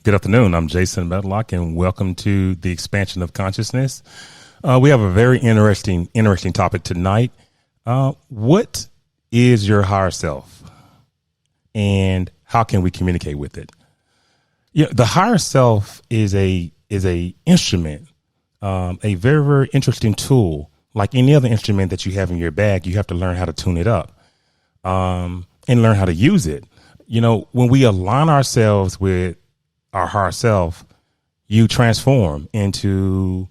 Good afternoon. I'm Jason Medlock, and welcome to the Expansion of Consciousness. We have a very interesting topic tonight. What is your higher self, and how can we communicate with it? Yeah, the higher self is a instrument, a very, very interesting tool. Like any other instrument that you have in your bag, you have to learn how to tune it up, and learn how to use it. You know, when we align ourselves with our higher self, you transform into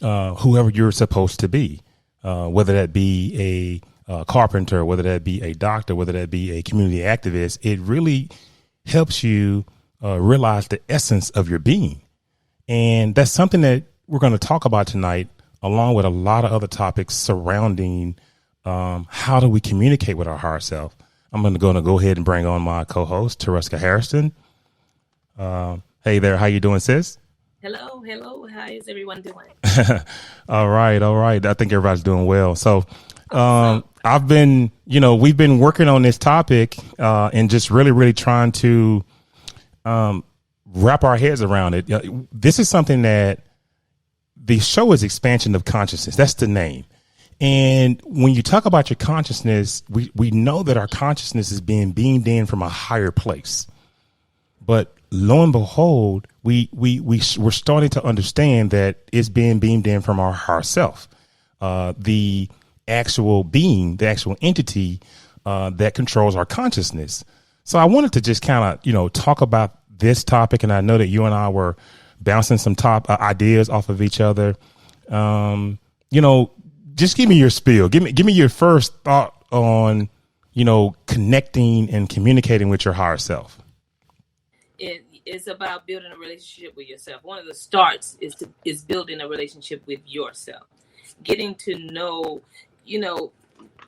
whoever you're supposed to be, whether that be a carpenter, whether that be a doctor, whether that be a community activist. It really helps you realize the essence of your being. And that's something that we're going to talk about tonight, along with a lot of other topics surrounding how do we communicate with our higher self. I'm going to go ahead and bring on my co-host, Tereska Harrison. Hey there. How you doing, sis? Hello. How is everyone doing? All right. I think everybody's doing well. So we've been working on this topic and just really trying to wrap our heads around it. This is something that the show is Expansion of Consciousness. That's the name. And when you talk about your consciousness, we know that our consciousness is being beamed in from a higher place. But lo and behold, we're starting to understand that it's being beamed in from our higher self, the actual being, the actual entity that controls our consciousness. So I wanted to just kind of, talk about this topic. And I know that you and I were bouncing some top ideas off of each other. Just give me your spiel. Give me your first thought on, connecting and communicating with your higher self. It's about building a relationship with yourself. One of the starts is building a relationship with yourself, getting to know,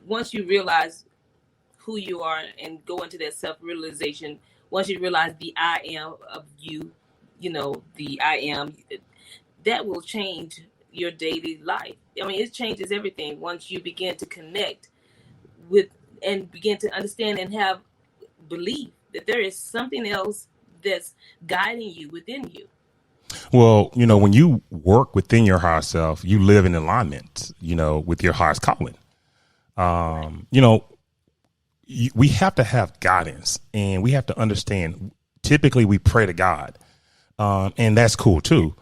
once you realize who you are and go into that self-realization, once you realize the I am of you, the I am, that will change your daily life. I mean, it changes everything once you begin to connect with and begin to understand and have belief that there is something else that's guiding you within you. Well, when you work within your higher self, you live in alignment, with your highest calling. We have to have guidance, and we have to understand. Typically, we pray to God, and that's cool too.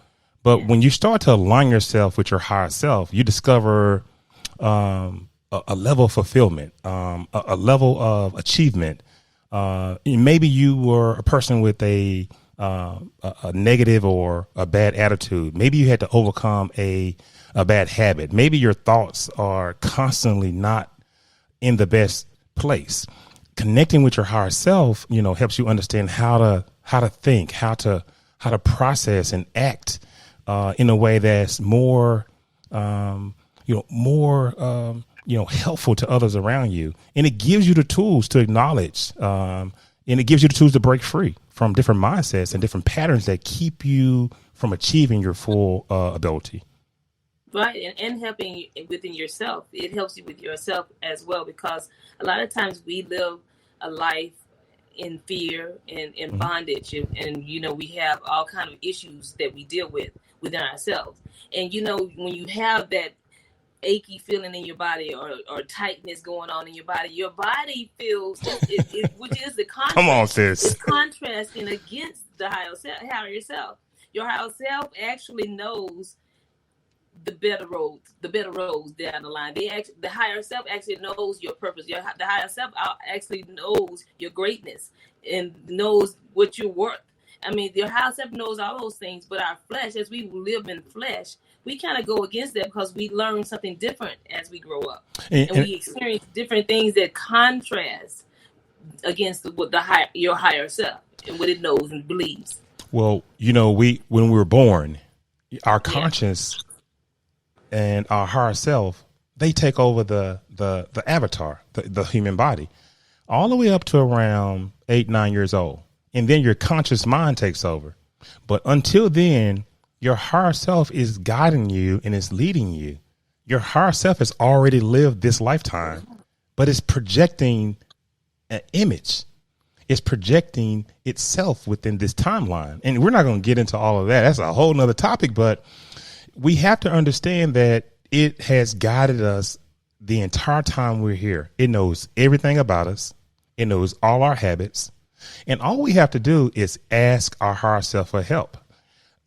But when you start to align yourself with your higher self, you discover a level of fulfillment, a level of achievement. Maybe you were a person with a negative or a bad attitude. Maybe you had to overcome a bad habit. Maybe your thoughts are constantly not in the best place. Connecting with your higher self, helps you understand how to think, how to process and act in a way that's more helpful to others around you. And it gives you the tools to acknowledge, and it gives you the tools to break free from different mindsets and different patterns that keep you from achieving your full ability. Right. And helping within yourself. It helps you with yourself as well, because a lot of times we live a life in fear and in bondage. And we have all kinds of issues that we deal with within ourselves. And, when you have that achy feeling in your body or tightness going on in your body feels, which is the contrast. Come on, sis. It's contrasting against the higher self. Your higher self actually knows the better roads down the line. The higher self actually knows your purpose. The higher self actually knows your greatness and knows what you're worth. I mean, your higher self knows all those things, but our flesh, as we live in flesh, we kind of go against that because we learn something different as we grow up, and we experience different things that contrast against your higher self and what it knows and believes. Well, when we were born, our conscience and our higher self, they take over the avatar, the human body, all the way up to around 8-9 years old. And then your conscious mind takes over. But until then, your higher self is guiding you and is leading you. Your higher self has already lived this lifetime, but it's projecting an image. is projecting itself within this timeline. And we're not going to get into all of that. That's a whole nother topic, but we have to understand that it has guided us the entire time we're here. It knows everything about us. It knows all our habits. And all we have to do is ask our higher self for help.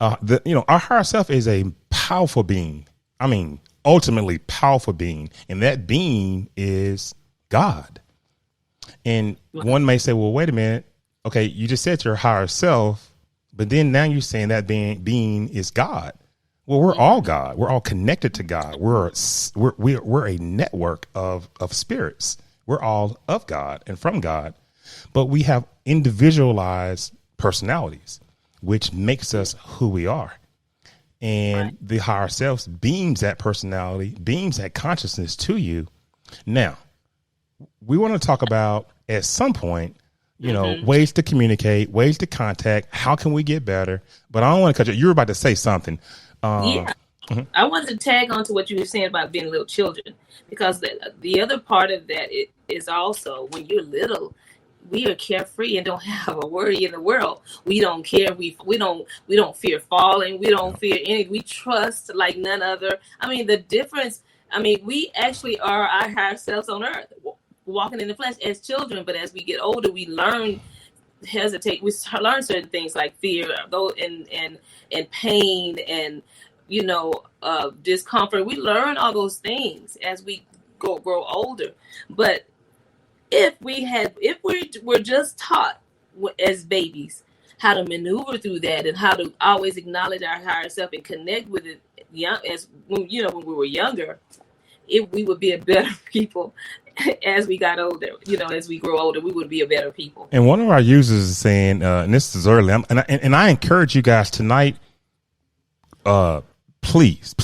Our higher self is a powerful being. I mean, ultimately powerful being. And that being is God. And one may say, well, wait a minute. Okay, you just said your higher self, but then now you're saying that being is God. Well, we're all God. We're all connected to God. We're a network of spirits. We're all of God and from God, but we have individualized personalities, which makes us who we are. And the higher self beams that personality, beams that consciousness to you. Now, we want to talk about at some point, ways to communicate, ways to contact. How can we get better? But I don't want to cut you. You were about to say something. I wanted to tag on to what you were saying about being little children, because the other part of that is also when you're little, we are carefree and don't have a worry in the world. We don't care. We don't fear falling. We don't fear any. We trust like none other. I mean, the difference. I mean, we actually are our higher selves on earth, walking in the flesh as children. But as we get older, we learn hesitate. We learn certain things like fear, though, and pain, and discomfort. We learn all those things as we grow older. But if we were just taught as babies how to maneuver through that and how to always acknowledge our higher self and connect with it, when we were younger, we would be a better people. As we got older, as we grow older, we would be a better people. And one of our users is saying, and this is early, and I encourage you guys tonight, please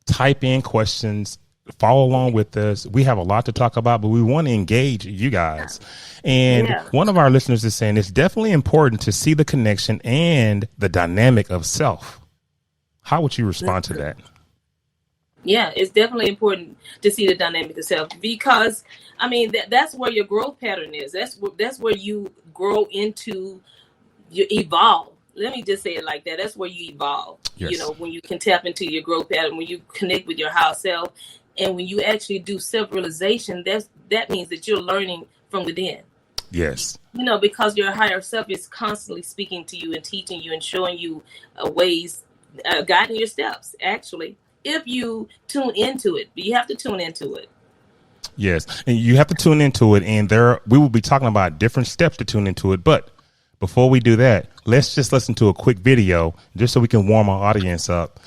type in questions, follow along with us. We have a lot to talk about, but we want to engage you guys. And one of our listeners is saying it's definitely important to see the connection and the dynamic of self. How would you respond to that? Yeah, it's definitely important to see the dynamic of self, because I mean that's where your growth pattern is. That's where you grow into, you evolve. Let me just say it like that. That's where you evolve. Yes. When you can tap into your growth pattern, when you connect with your higher self, and when you actually do self-realization, that means that you're learning from within. Yes. Because your higher self is constantly speaking to you and teaching you and showing you ways, guiding your steps, actually. If you tune into it, you have to tune into it. Yes, and you have to tune into it, and we will be talking about different steps to tune into it. But before we do that, let's just listen to a quick video just so we can warm our audience up.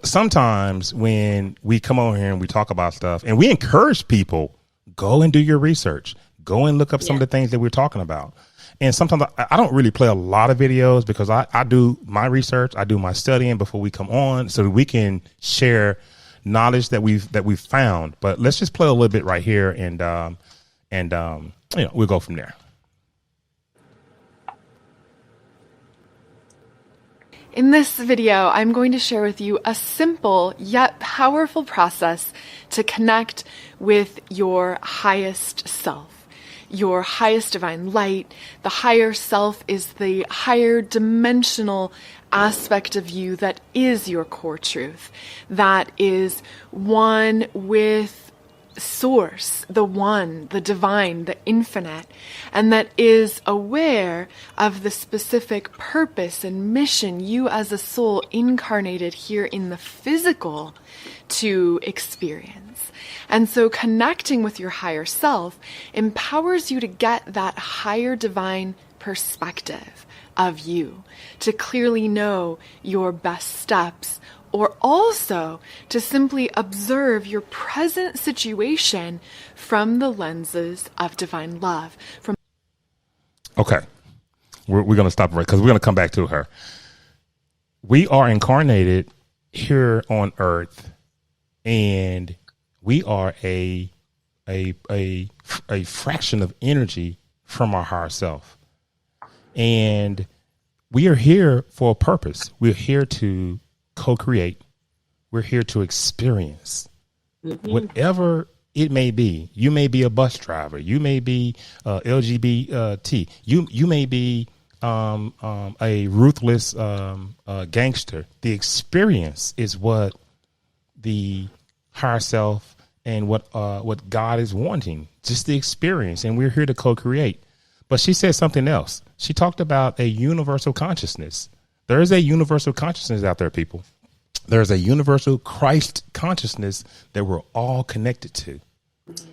Sometimes when we come over here and we talk about stuff, and we encourage people, go and do your research, go and look up some of the things that we're talking about. And sometimes I don't really play a lot of videos because I do my research, I do my studying before we come on, so that we can share knowledge that we've found. But let's just play a little bit right here, and we'll go from there. In this video, I'm going to share with you a simple yet powerful process to connect with your highest self. Your highest divine light. The higher self is the higher dimensional aspect of you that is your core truth. That is one with Source, the one, the divine, the infinite, and that is aware of the specific purpose and mission you as a soul incarnated here in the physical to experience. And so connecting with your higher self empowers you to get that higher divine perspective of you, to clearly know your best steps, or also to simply observe your present situation from the lenses of divine love. Okay, we're going to stop right because we're going to come back to her. We are incarnated here on Earth, and we are a fraction of energy from our higher self, and we are here for a purpose. We're here to co-create. We're here to experience whatever it may be. You may be a bus driver. You may be LGBT. You may be a ruthless gangster. The experience is what the higher self and what God is wanting. Just the experience, and we're here to co-create. But she said something else. She talked about a universal consciousness. There is a universal consciousness out there, people. There's a universal Christ consciousness that we're all connected to,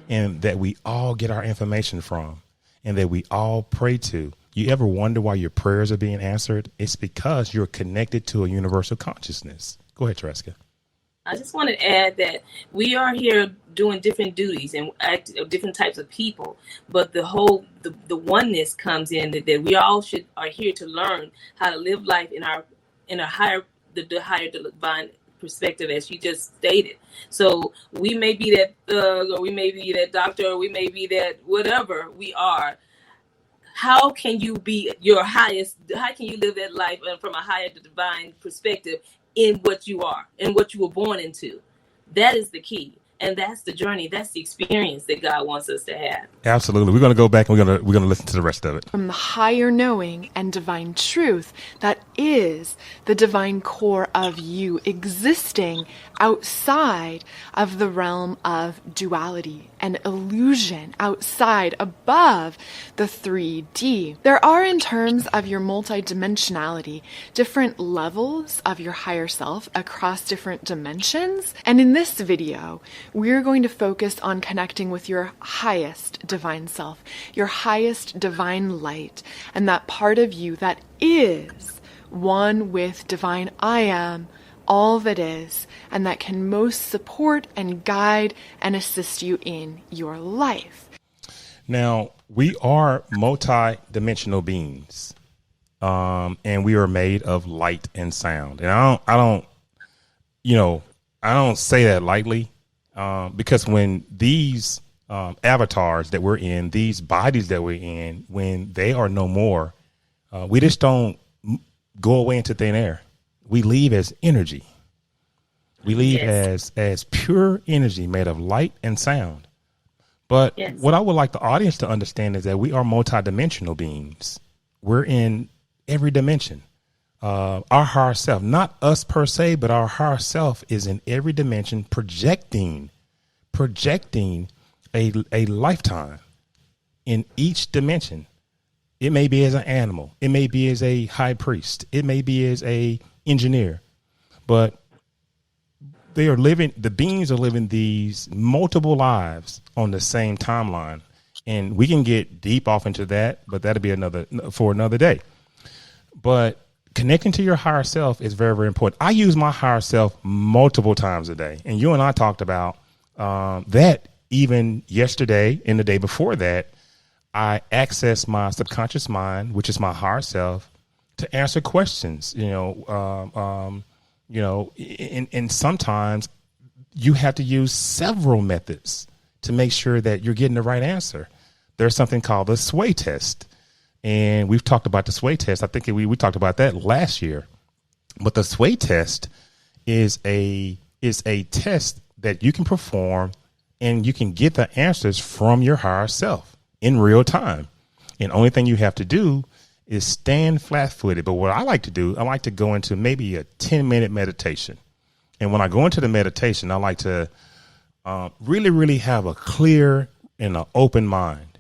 and that we all get our information from, and that we all pray to. You ever wonder why your prayers are being answered? It's because you're connected to a universal consciousness. Go ahead, Tereska. I just want to add that we are here doing different duties and different types of people, but the oneness comes in that we all are here to learn how to live life in a higher divine perspective, as you just stated. So we may be that thug, or we may be that doctor, or we may be that whatever we are. How can you be your highest? How can you live that life from a higher divine perspective in what you are and what you were born into? That is the key. And that's the journey. That's the experience that God wants us to have. Absolutely. We're going to go back and we're going to listen to the rest of it. From the higher knowing and divine truth that is the divine core of you, existing outside of the realm of duality and illusion, outside, above the 3D. There are, in terms of your multidimensionality, different levels of your higher self across different dimensions. And in this video, we're going to focus on connecting with your highest divine self, your highest divine light, and that part of you that is one with divine I am, all that is, and that can most support and guide and assist you in your life. Now, we are multi-dimensional beings, and we are made of light and sound. And I don't say that lightly, because when these avatars that we're in, these bodies that we're in, when they are no more, we just don't go away into thin air. We leave as energy. We leave as pure energy made of light and sound. But what I would like the audience to understand is that we are multidimensional beings. We're in every dimension. Our higher self, not us per se, but our higher self is in every dimension, projecting a lifetime in each dimension. It may be as an animal. It may be as a high priest. It may be as a engineer, but the beings are living these multiple lives on the same timeline. And we can get deep off into that, but that'll be for another day. But connecting to your higher self is very, very important. I use my higher self multiple times a day. And you and I talked about that even yesterday and the day before that. I access my subconscious mind, which is my higher self, to answer questions, and sometimes you have to use several methods to make sure that you're getting the right answer. There's something called the sway test. And we've talked about the sway test. I think we talked about that last year. But the sway test is a test that you can perform, and you can get the answers from your higher self in real time. And the only thing you have to do is stand flat footed. But what I like to do, I like to go into maybe a 10-minute meditation. And when I go into the meditation, I like to really, really have a clear and an open mind.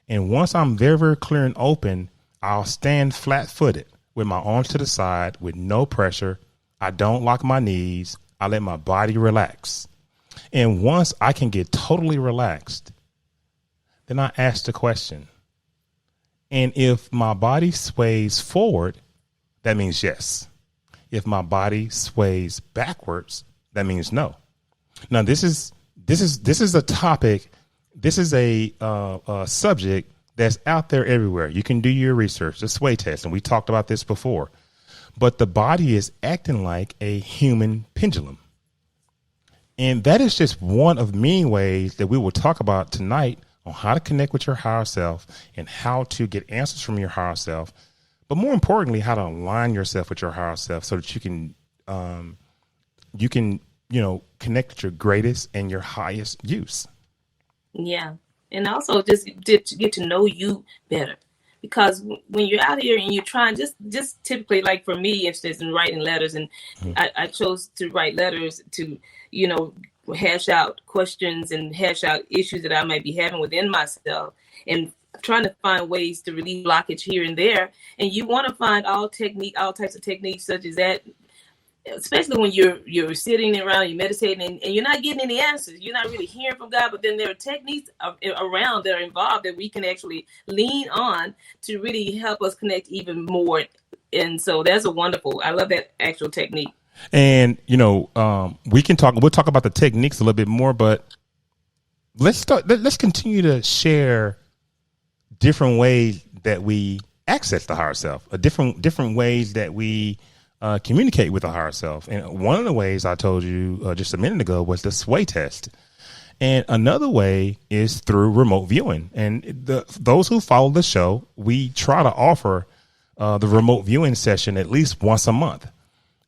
And once I'm very, very clear and open, I'll stand flat footed with my arms to the side with no pressure. I don't lock my knees. I let my body relax. And once I can get totally relaxed, then I ask the question. And if my body sways forward, that means yes. If my body sways backwards, that means no. Now, this is a topic. This is a subject that's out there everywhere. You can do your research, the sway test, and we talked about this before. But the body is acting like a human pendulum. And that is just one of many ways that we will talk about tonight on how to connect with your higher self and how to get answers from your higher self. But more importantly, how to align yourself with your higher self so that you can connect with your greatest and your highest use. Yeah. And also just to get to know you better. Because when you're out here and you're trying, just typically, like for me, instance, in writing letters, and I chose to write letters to, you know, hash out questions and hash out issues that I might be having within myself, and trying to find ways to relieve blockage here and there. And you want to find all types of techniques such as that, especially when you're sitting around, you're meditating, and you're not getting any answers. You're not really hearing from God, but then there are techniques around that are involved that we can actually lean on to really help us connect even more. And so that's a wonderful, I love that actual technique. And, we'll talk about the techniques a little bit more, but let's continue to share different ways that we access the higher self, different ways that we communicate with the higher self. And one of the ways I told you just a minute ago was the sway test. And another way is through remote viewing. And those who follow the show, we try to offer the remote viewing session at least once a month.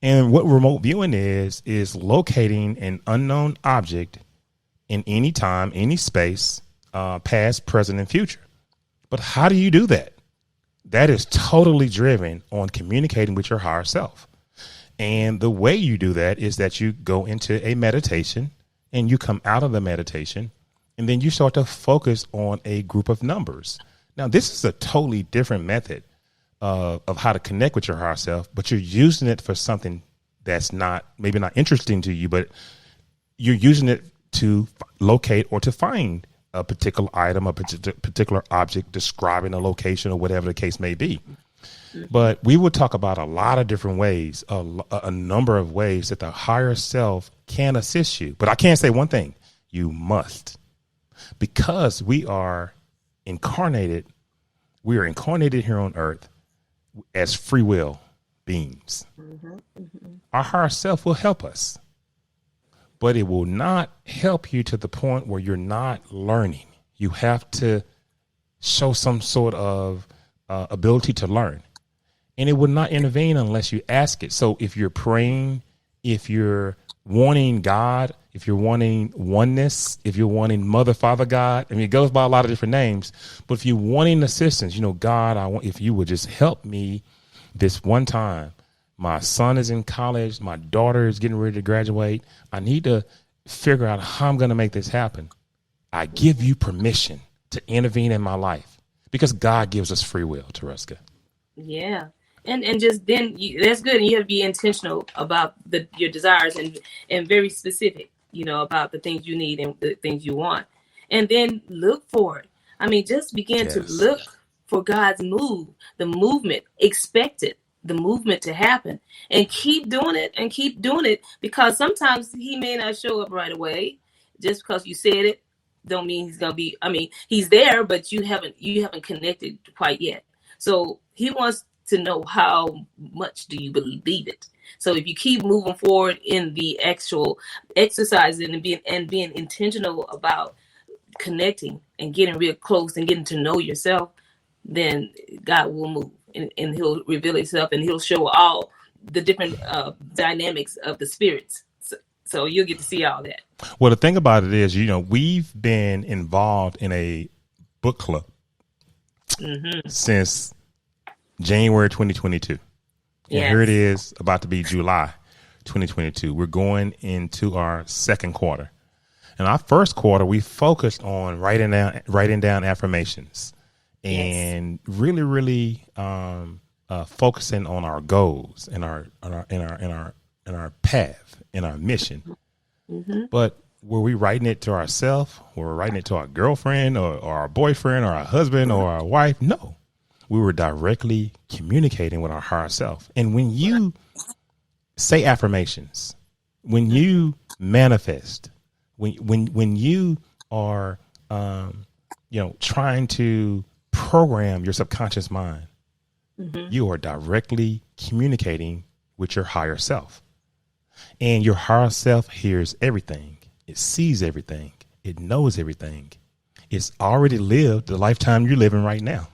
And what remote viewing is locating an unknown object in any time, any space, past, present, and future. But how do you do that? That is totally driven on communicating with your higher self. And the way you do that is that you go into a meditation and you come out of the meditation and then you start to focus on a group of numbers. Now, this is a totally different method of how to connect with your higher self, but you're using it for something that's maybe not interesting to you, but you're using it to locate or to find a particular item, a particular object, describing a location or whatever the case may be. But we will talk about a lot of different ways, a number of ways that the higher self can assist you. But I can say one thing: you must, because we are incarnated here on earth as free will beings. Our higher self will help us, but it will not help you to the point where you're not learning. You have to show some sort of ability to learn, and it will not intervene unless you ask it. So if you're praying, if you're wanting God, if you're wanting oneness, if you're wanting Mother, Father, God, I mean, it goes by a lot of different names, but if you're wanting assistance, God, if you would just help me this one time. My son is in college. My daughter is getting ready to graduate. I need to figure out how I'm going to make this happen. I give you permission to intervene in my life, because God gives us free will, Tereska. Yeah. And just then that's good. And you have to be intentional about your desires and very specific, about the things you need and the things you want. And then look for it. I mean, just begin to look for God's the movement, expect it, the movement to happen, and keep doing it, because sometimes he may not show up right away. Just because you said it don't mean he's going to be, he's there, but you haven't connected quite yet. So he wants to know how much do you believe it. So if you keep moving forward in the actual exercise and being intentional about connecting and getting real close and getting to know yourself, then God will move and he'll reveal himself, and he'll show all the different dynamics of the spirits. So you'll get to see all that. Well, the thing about it is, we've been involved in a book club since January 2022. And here it is, about to be July 2022. We're going into our second quarter. In our first quarter, we focused on writing down affirmations and really, really focusing on our goals and our path and our mission. But were we writing it to ourselves? Were we writing it to our girlfriend or our boyfriend or our husband or our wife? No, we were directly communicating with our higher self. And when you say affirmations, when you manifest, when you are, trying to program your subconscious mind, you are directly communicating with your higher self. And your higher self hears everything. It sees everything. It knows everything. It's already lived the lifetime you're living right now.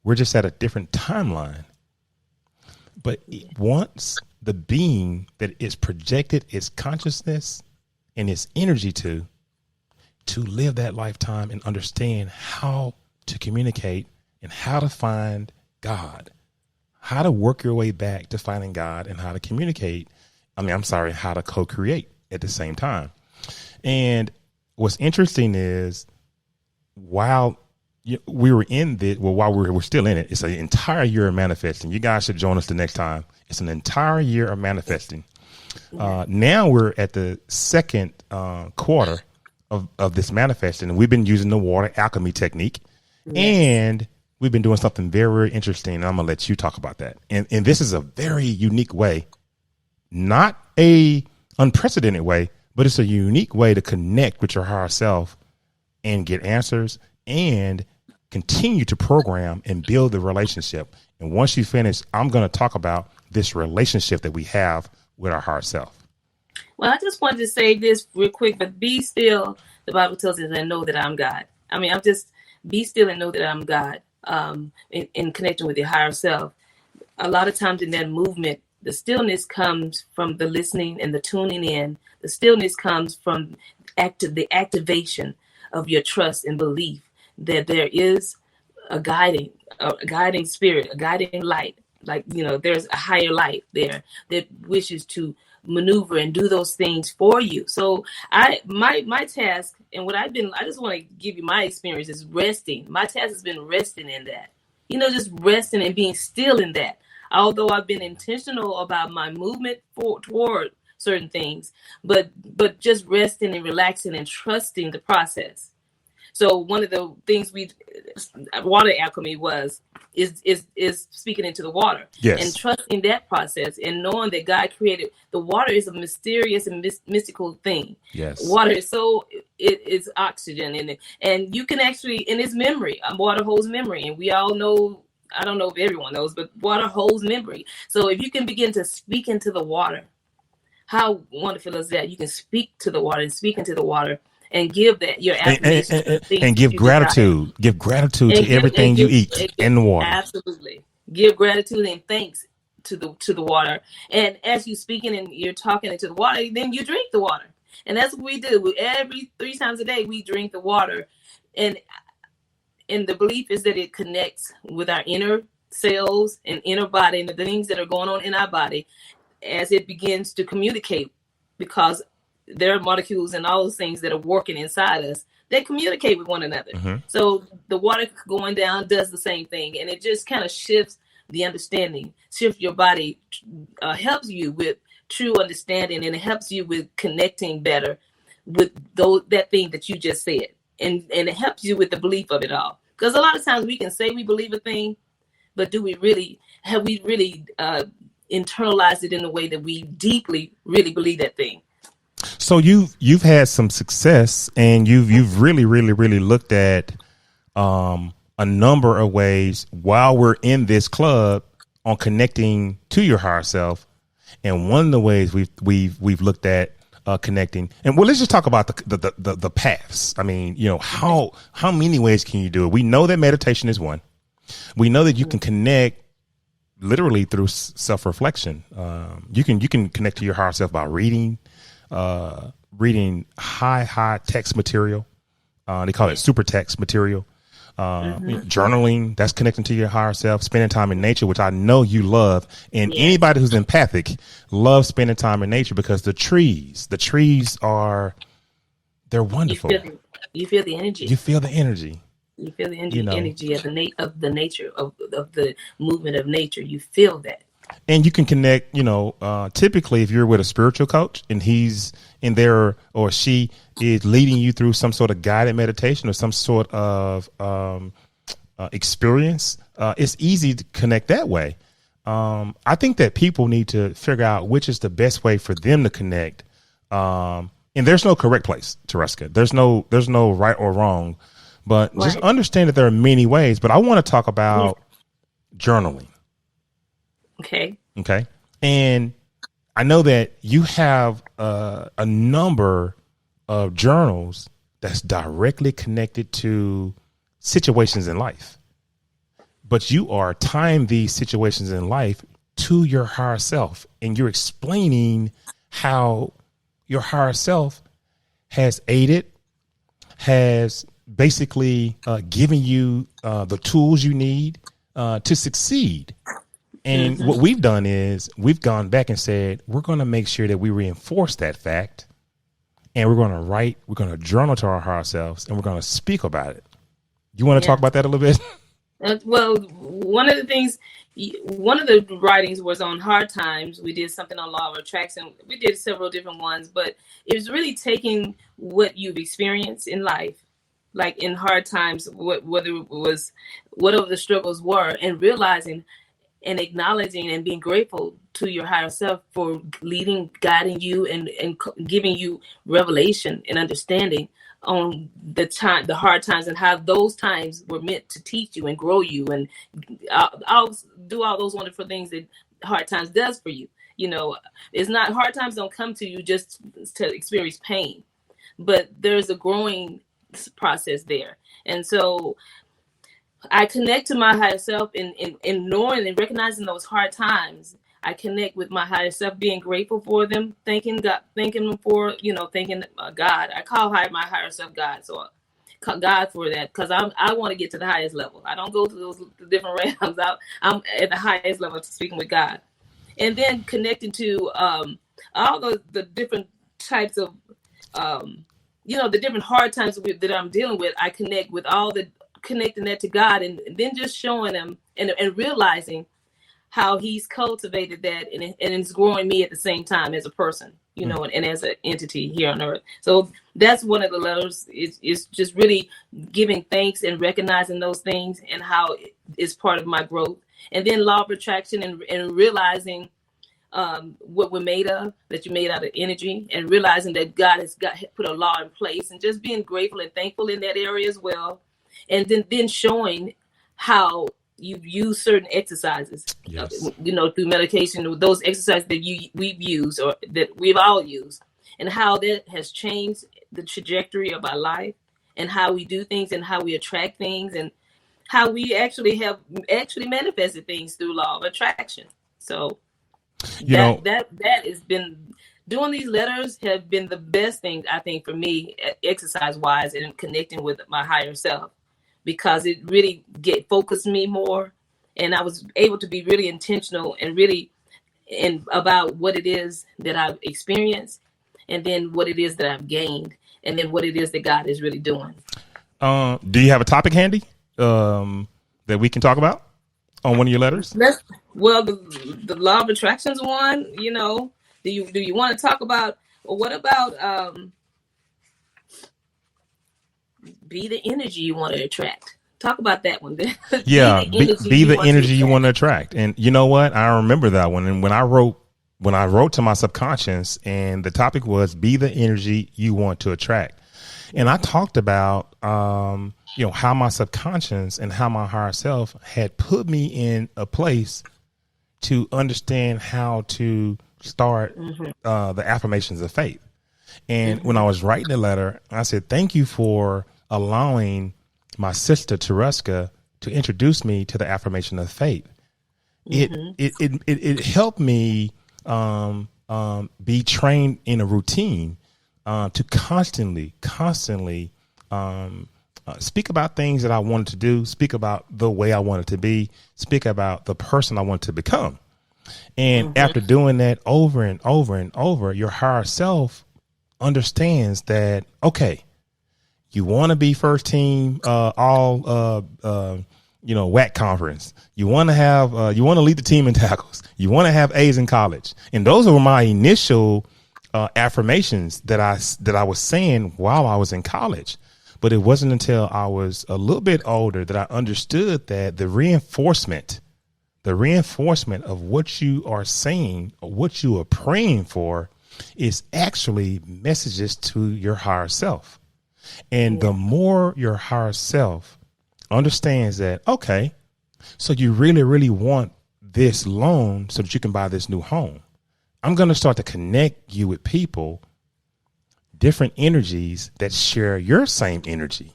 We're just at a different timeline. But once the being that is projected its consciousness and its energy to, to live that lifetime and understand how to communicate and how to find God, how to work your way back to finding God and how to communicate. How to co-create at the same time. And what's interesting is while we're still in it, it's an entire year of manifesting. You guys should join us the next time. It's an entire year of manifesting. Now we're at the second quarter of this manifesting, and we've been using the water alchemy technique, and we've been doing something very, very interesting. And I'm gonna let you talk about that. And this is a very unique way, not a unprecedented way, but it's a unique way to connect with your higher self and get answers and continue to program and build the relationship. And once you finish, I'm going to talk about this relationship that we have with our higher self. Well, I just wanted to say this real quick, but be still. The Bible tells us and know that I'm God. Be still and know that I'm God. In connecting with your higher self. A lot of times in that movement, the stillness comes from the listening and the tuning in. The stillness comes from the activation of your trust and belief that there is a guiding spirit, a guiding light. Like, there's a higher light there that wishes to maneuver and do those things for you. So my task and I just want to give you my experience is resting. My task has been resting in that, just resting and being still in that. Although I've been intentional about my movement toward certain things, but just resting and relaxing and trusting the process. So one of the things water alchemy is speaking into the water, and trusting that process and knowing that God created the water is a mysterious and mystical thing. Yes, water is it is oxygen in it, and you can actually, and it's memory. Water holds memory, and we all know. I don't know if everyone knows, but water holds memory. So if you can begin to speak into the water, how wonderful is that? You can speak to the water and speak into the water and give that your affirmation and give gratitude. Give gratitude to everything you eat in the water. Absolutely. Give gratitude and thanks to the water. And as you're speaking and you're talking into the water, then you drink the water. And that's what we do. Every 3 times a day, we drink the water. And the belief is that it connects with our inner cells and inner body and the things that are going on in our body as it begins to communicate, because there are molecules and all those things that are working inside us that communicate with one another. Mm-hmm. So the water going down does the same thing, and it just kind of shifts the understanding, shifts your body, helps you with true understanding, and it helps you with connecting better with that thing that you just said. And it helps you with the belief of it all. Because a lot of times we can say we believe a thing, but have we really internalized it in a way that we deeply really believe that thing? So you've had some success, and you've really, really, really looked at a number of ways while we're in this club on connecting to your higher self. And one of the ways we've looked at connecting, and let's just talk about the paths. I mean, how many ways can you do it? We know that meditation is one. We know that you can connect literally through self-reflection. You can connect to your higher self by reading high text material. They call it super text material. Journaling, that's connecting to your higher self, spending time in nature, which I know you love. And anybody who's empathic loves spending time in nature, because the trees they're wonderful. You feel the energy. You feel the energy. You feel the energy of the nature of the movement of nature. You feel that. And you can connect, typically if you're with a spiritual coach and he's in there or she is leading you through some sort of guided meditation or some sort of experience, it's easy to connect that way. I think that people need to figure out which is the best way for them to connect. And there's no correct place, Tereska. There's no right or wrong, but just understand that there are many ways. But I want to talk about journaling. Okay. And I know that you have a number of journals that's directly connected to situations in life, but you are tying these situations in life to your higher self, and you're explaining how your higher self has aided, has basically given you the tools you need to succeed. And what we've done is we've gone back and said, we're going to make sure that we reinforce that fact. And we're going to write, we're going to journal to our higher selves, and we're going to speak about it. You want to talk about that a little bit? Well, one of the writings was on hard times. We did something on law of attraction. We did several different ones, but it was really taking what you've experienced in life, like in hard times, whatever the struggles were, and realizing and acknowledging and being grateful to your higher self for leading, guiding you, and giving you revelation and understanding on the hard times, and how those times were meant to teach you and grow you, and I'll do all those wonderful things that hard times does for you. You know, it's not, hard times don't come to you just to experience pain, but there's a growing process there. And so I connect to my higher self in knowing and recognizing those hard times. I connect with my higher self, being grateful for them, thanking God, thanking God. I call my higher self God. So God for that, because I want to get to the highest level. I don't go through those different realms. I'm at the highest level, speaking with God. And then connecting to all the different types of, the different hard times that I'm dealing with. I connect with connecting that to God, and then just showing them and realizing how He's cultivated that, and it's growing me at the same time as a person, and as an entity here on earth. So that's one of the letters. It's just really giving thanks and recognizing those things and how it's part of my growth. And then law of attraction, and realizing what we're made of, that you're made out of energy, and realizing that God has put a law in place, and just being grateful and thankful in that area as well. And then showing how you use certain exercises, yes, through medication, those exercises that we've used, or that we've all used, and how that has changed the trajectory of our life, and how we do things, and how we attract things, and how we actually have manifested things through law of attraction. So that has been, doing these letters have been the best thing, I think, for me, exercise wise, and connecting with my higher self, because it really focused me more, and I was able to be really intentional and really about what it is that I've experienced, and then what it is that I've gained, and then what it is that God is really doing. Do you have a topic handy that we can talk about on one of your letters? The law of attraction's one. Do you want to talk about, or what about be the energy you want to attract? Talk about that one. Yeah, be the energy you want to attract. And you know what? I remember that one. And when I wrote to my subconscious, and the topic was be the energy you want to attract. And I talked about how my subconscious and how my higher self had put me in a place to understand how to start the affirmations of faith. And when I was writing the letter, I said, thank you for allowing my sister Tereska to introduce me to the affirmation of faith. It helped me be trained in a routine to constantly speak about things that I wanted to do, speak about the way I wanted to be, speak about the person I want to become. And after doing that over and over and over, your higher self understands that, okay, you want to be first team, WAC conference. You want to have, you want to lead the team in tackles. You want to have A's in college. And those were my initial affirmations that I was saying while I was in college. But it wasn't until I was a little bit older that I understood that the reinforcement of what you are saying or what you are praying for is actually messages to your higher self. And the more your higher self understands that, okay, so you really, really want this loan so that you can buy this new home. I'm going to start to connect you with people, different energies that share your same energy.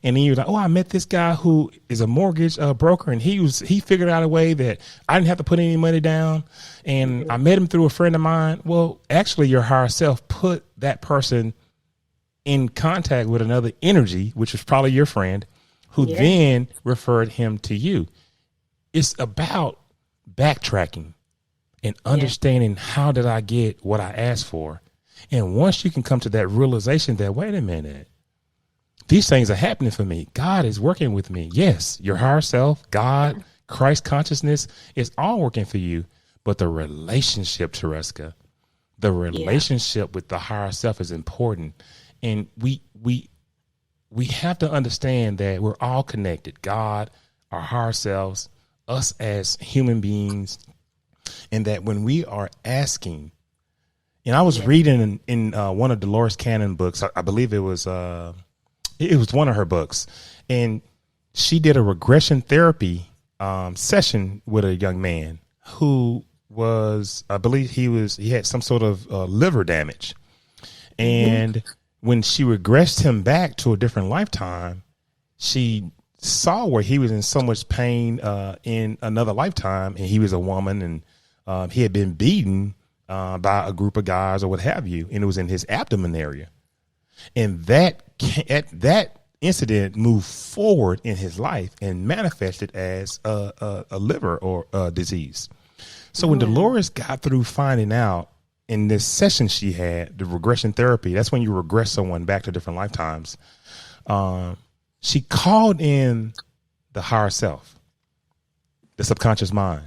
And then you're like, oh, I met this guy who is a mortgage broker, and he figured out a way that I didn't have to put any money down. And I met him through a friend of mine. Well, actually, your higher self put that person in contact with another energy, which was probably your friend, who Yeah. then referred him to you. It's about backtracking and understanding how did I get what I asked for. And once you can come to that realization that, wait a minute, these things are happening for me. God is working with me. Yes, your higher self, God, Christ consciousness is all working for you. But the relationship, Tereska, the relationship with the higher self is important. And we have to understand that we're all connected. God, our higher selves, us as human beings, and that when we are asking, and I was reading in one of Dolores Cannon books, I believe it was one of her books, and she did a regression therapy session with a young man who was, I believe he had some sort of liver damage. And when she regressed him back to a different lifetime, she saw where he was in so much pain in another lifetime, and he was a woman, and he had been beaten by a group of guys or what have you, and it was in his abdomen area. And that incident moved forward in his life and manifested as a liver or a disease. So when Dolores got through finding out in this session she had, the regression therapy, that's when you regress someone back to different lifetimes. She called in the higher self, the subconscious mind.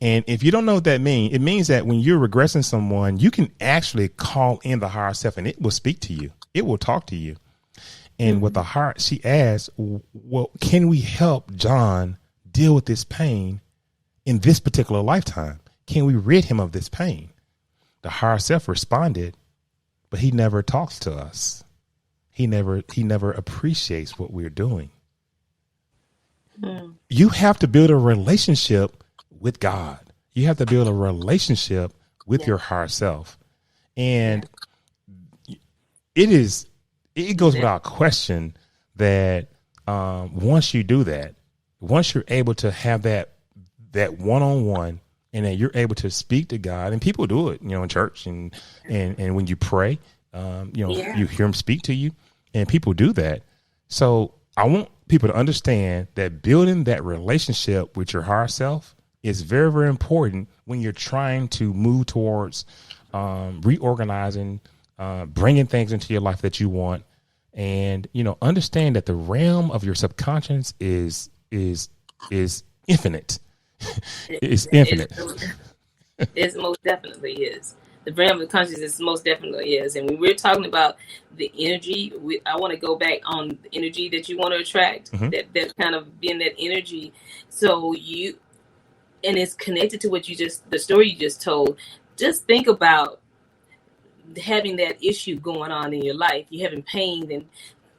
And if you don't know what that means, it means that when you're regressing someone, you can actually call in the higher self and it will speak to you. It will talk to you. And with the heart, she asked, well, can we help John deal with this pain in this particular lifetime? Can we rid him of this pain? The higher self responded, but he never talks to us. He never appreciates what we're doing. You have to build a relationship with God. You have to build a relationship with your higher self. And it goes without question that once you do that, once you're able to have that one-on-one, and that you're able to speak to God, and people do it, in church and when you pray, you hear him speak to you, and people do that. So I want people to understand that building that relationship with your higher self is very, very important when you're trying to move towards reorganizing, bringing things into your life that you want. And, understand that the realm of your subconscious is infinite. It's infinite. It most definitely is. The realm of consciousness most definitely is. And when we're talking about the energy, I want to go back on the energy that you want to attract, that kind of being that energy. So and it's connected to the story you just told. Just think about having that issue going on in your life. You're having pain, and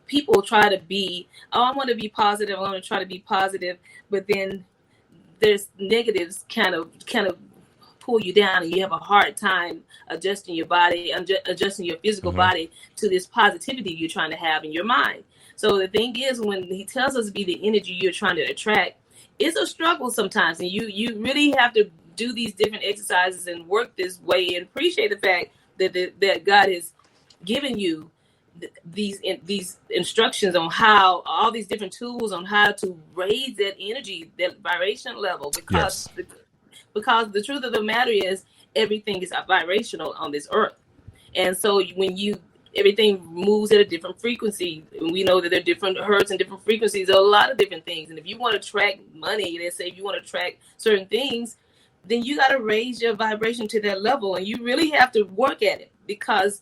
people try to be, I want to be positive. I want to try to be positive. But then there's negatives kind of pull you down, and you have a hard time adjusting your body, adjusting your physical body to this positivity you're trying to have in your mind. So the thing is, when he tells us to be the energy you're trying to attract, it's a struggle sometimes, and you really have to do these different exercises and work this way, and appreciate the fact that God has given you these instructions on how, all these different tools on how to raise that energy, that vibration level, because because the truth of the matter is everything is vibrational on this earth. And so when everything moves at a different frequency, and we know that there are different hertz and different frequencies, there are a lot of different things. And if you want to track money, let's say if you want to track certain things, then you got to raise your vibration to that level, and you really have to work at it, because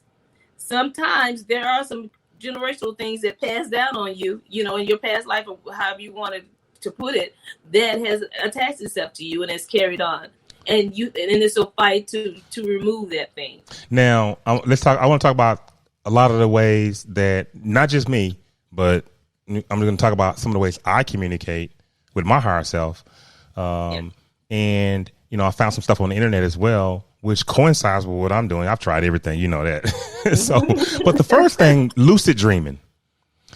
sometimes there are some generational things that pass down on you, in your past life, or however you wanted to put it, that has attached itself to you and has carried on. And it's a fight to remove that thing. Now, let's talk. I want to talk about a lot of the ways that, not just me, but I'm going to talk about some of the ways I communicate with my higher self. And, I found some stuff on the internet as well, which coincides with what I'm doing. I've tried everything, that. So, but the first thing, lucid dreaming,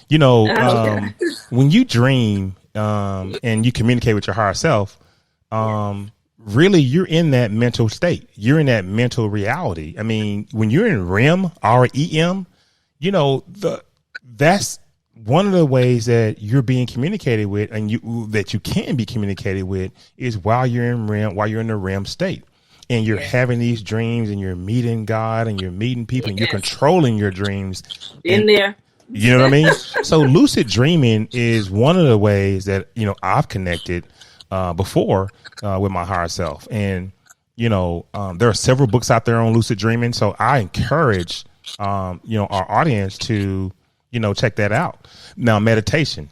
when you dream, and you communicate with your higher self, really you're in that mental state. You're in that mental reality. I mean, when you're in REM, REM, that's one of the ways that you're being communicated with, and that you can be communicated with, is while you're in the REM state, and you're having these dreams, and you're meeting God, and you're meeting people, and you're controlling your dreams. In there. You know what I mean? So lucid dreaming is one of the ways that, I've connected before with my higher self. And, there are several books out there on lucid dreaming. So I encourage, our audience to, check that out. Now, meditation.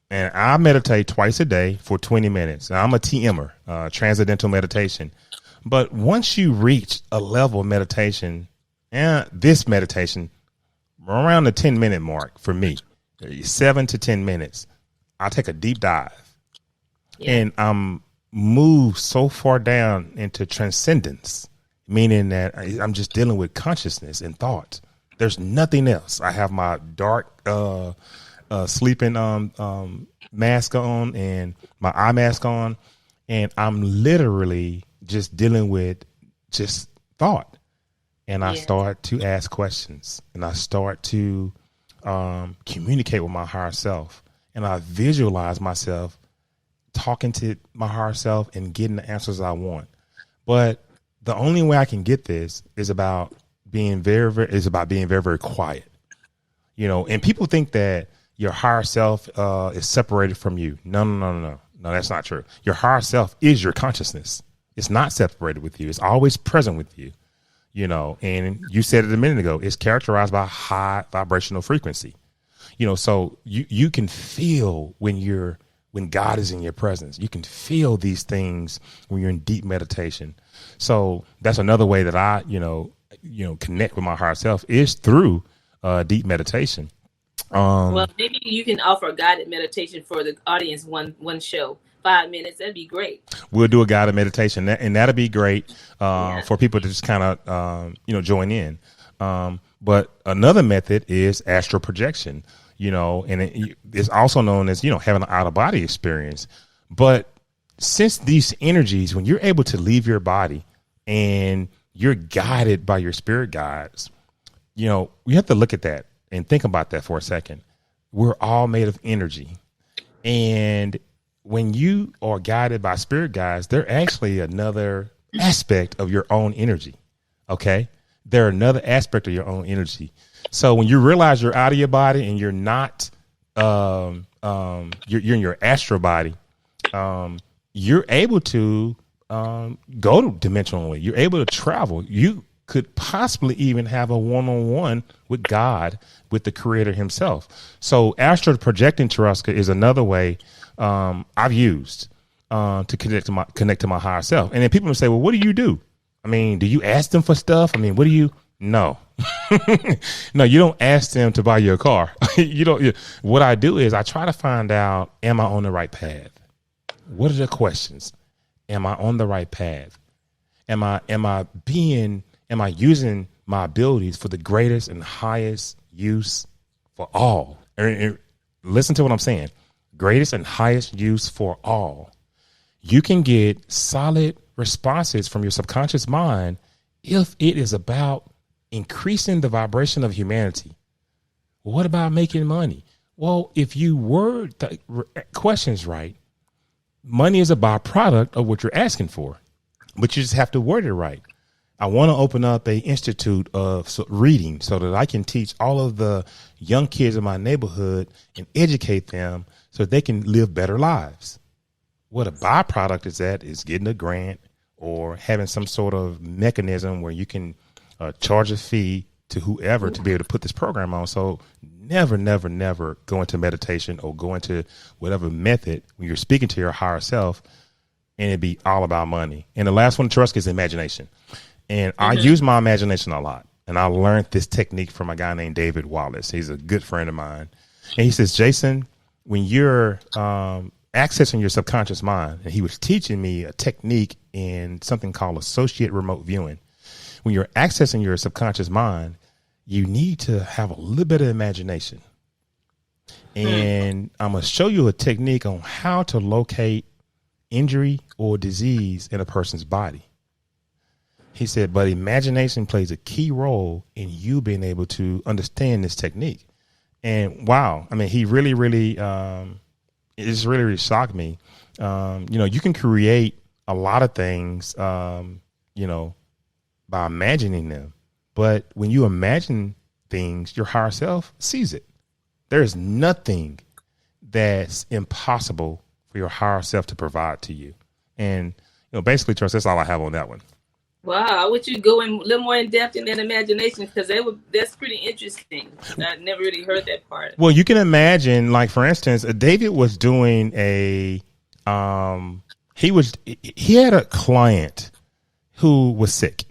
And I meditate twice a day for 20 minutes. Now, I'm a TMer, transcendental meditation. But once you reach a level of meditation, and this meditation, around the 10-minute mark for me, 7 to 10 minutes, I take a deep dive, and I'm moved so far down into transcendence, meaning that I'm just dealing with consciousness and thought. There's nothing else. I have my dark sleeping mask on and my eye mask on, and I'm literally just dealing with just thought. And I start to ask questions, and I start to communicate with my higher self, and I visualize myself talking to my higher self and getting the answers I want. But the only way I can get this is about being very, very quiet, and people think that your higher self is separated from you. No, that's not true. Your higher self is your consciousness. It's not separated with you. It's always present with you. And you said it a minute ago, it's characterized by high vibrational frequency. So you can feel when God is in your presence. You can feel these things when you're in deep meditation. So that's another way that I, connect with my higher self, is through deep meditation. Well, maybe you can offer a guided meditation for the audience, one show. 5 minutes, that'd be great. We'll do a guided meditation, and that'd be great for people to just kind of join in. But another method is astral projection, and it's also known as having an out of body experience. But since these energies, when you're able to leave your body and you're guided by your spirit guides, you have to look at that and think about that for a second. We're all made of energy, and when you are guided by spirit guides, they're actually another aspect of your own energy. Okay. They're another aspect of your own energy. So when you realize you're out of your body and you're not, you're in your astral body, you're able to go dimensionally. You're able to travel. You could possibly even have a one-on-one with God, with the creator himself. So astral projecting, Teruska, is another way I've used to connect to my higher self. And then people will say, well, what do you do? I mean, do you ask them for stuff? I mean, what do you? No, no, you don't ask them to buy you a car. You don't. What I do is I try to find out, am I on the right path? What are the questions? Am I on the right path? Am I using my abilities for the greatest and highest use for all? And listen to what I'm saying. Greatest and highest use for all. You can get solid responses from your subconscious mind if it is about increasing the vibration of humanity. What about making money? Well, if you word the questions right, money is a byproduct of what you're asking for, but you just have to word it right. I want to open up a institute of reading so that I can teach all of the young kids in my neighborhood and educate them so they can live better lives. What a byproduct is getting a grant or having some sort of mechanism where you can charge a fee to whoever to be able to put this program on. So never, never, never go into meditation or go into whatever method when you're speaking to your higher self and it be all about money. And the last one, Teruska, is imagination. And I use my imagination a lot. And I learned this technique from a guy named David Wallace. He's a good friend of mine. And he says, Jason, when you're accessing your subconscious mind, and he was teaching me a technique in something called associate remote viewing. When you're accessing your subconscious mind, you need to have a little bit of imagination. And I'm going to show you a technique on how to locate injury or disease in a person's body. He said, but imagination plays a key role in you being able to understand this technique. And wow, I mean, he really, really, it just really, really shocked me. You can create a lot of things, by imagining them. But when you imagine things, your higher self sees it. There is nothing that's impossible for your higher self to provide to you. And, basically, Trust, that's all I have on that one. Wow, I wish you'd go in a little more in depth in that imagination, because that's pretty interesting. I never really heard that part. Well, you can imagine, like, for instance, David was doing he had a client who was sick,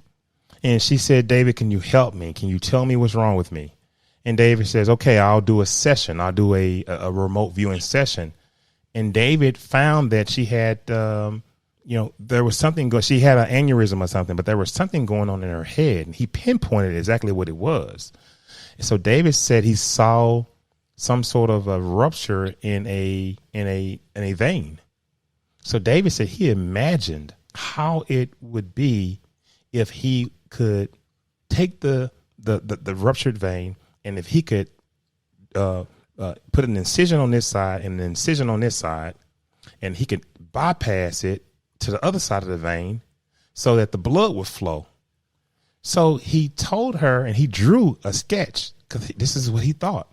and she said, David, can you help me? Can you tell me what's wrong with me? And David says, okay, I'll do a session. I'll do a remote viewing session. And David found that she had, there was something she had an aneurysm or something, but there was something going on in her head, and he pinpointed exactly what it was. And so David said he saw some sort of a rupture in a vein. So David said he imagined how it would be if he could take the ruptured vein, and if he could put an incision on this side and an incision on this side, and he could bypass it to the other side of the vein so that the blood would flow. So he told her, and he drew a sketch, because this is what he thought,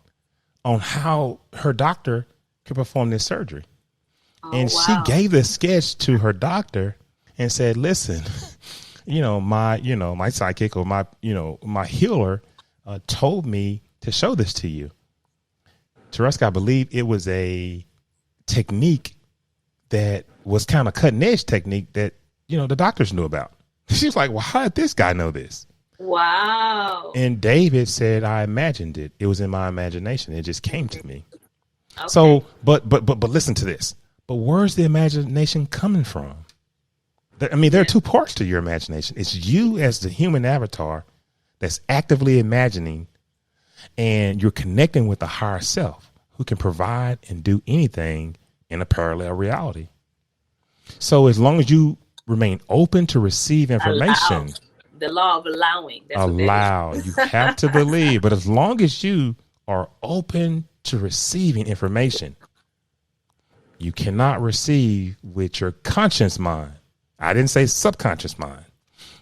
on how her doctor could perform this surgery. And wow. She gave this sketch to her doctor and said, listen, my psychic, or my healer told me to show this to you. Tereska, I believe it was a technique that was kind of cutting edge technique that, the doctors knew about. She's like, well, how did this guy know this? Wow. And David said, I imagined it. It was in my imagination. It just came to me. Okay. So, but listen to this. But where's the imagination coming from? There are two parts to your imagination. It's you as the human avatar that's actively imagining, and you're connecting with the higher self who can provide and do anything in a parallel reality. So as long as you remain open to receive information, the law of allowing. You have to believe. But as long as you are open to receiving information, you cannot receive with your conscious mind. I didn't say subconscious mind.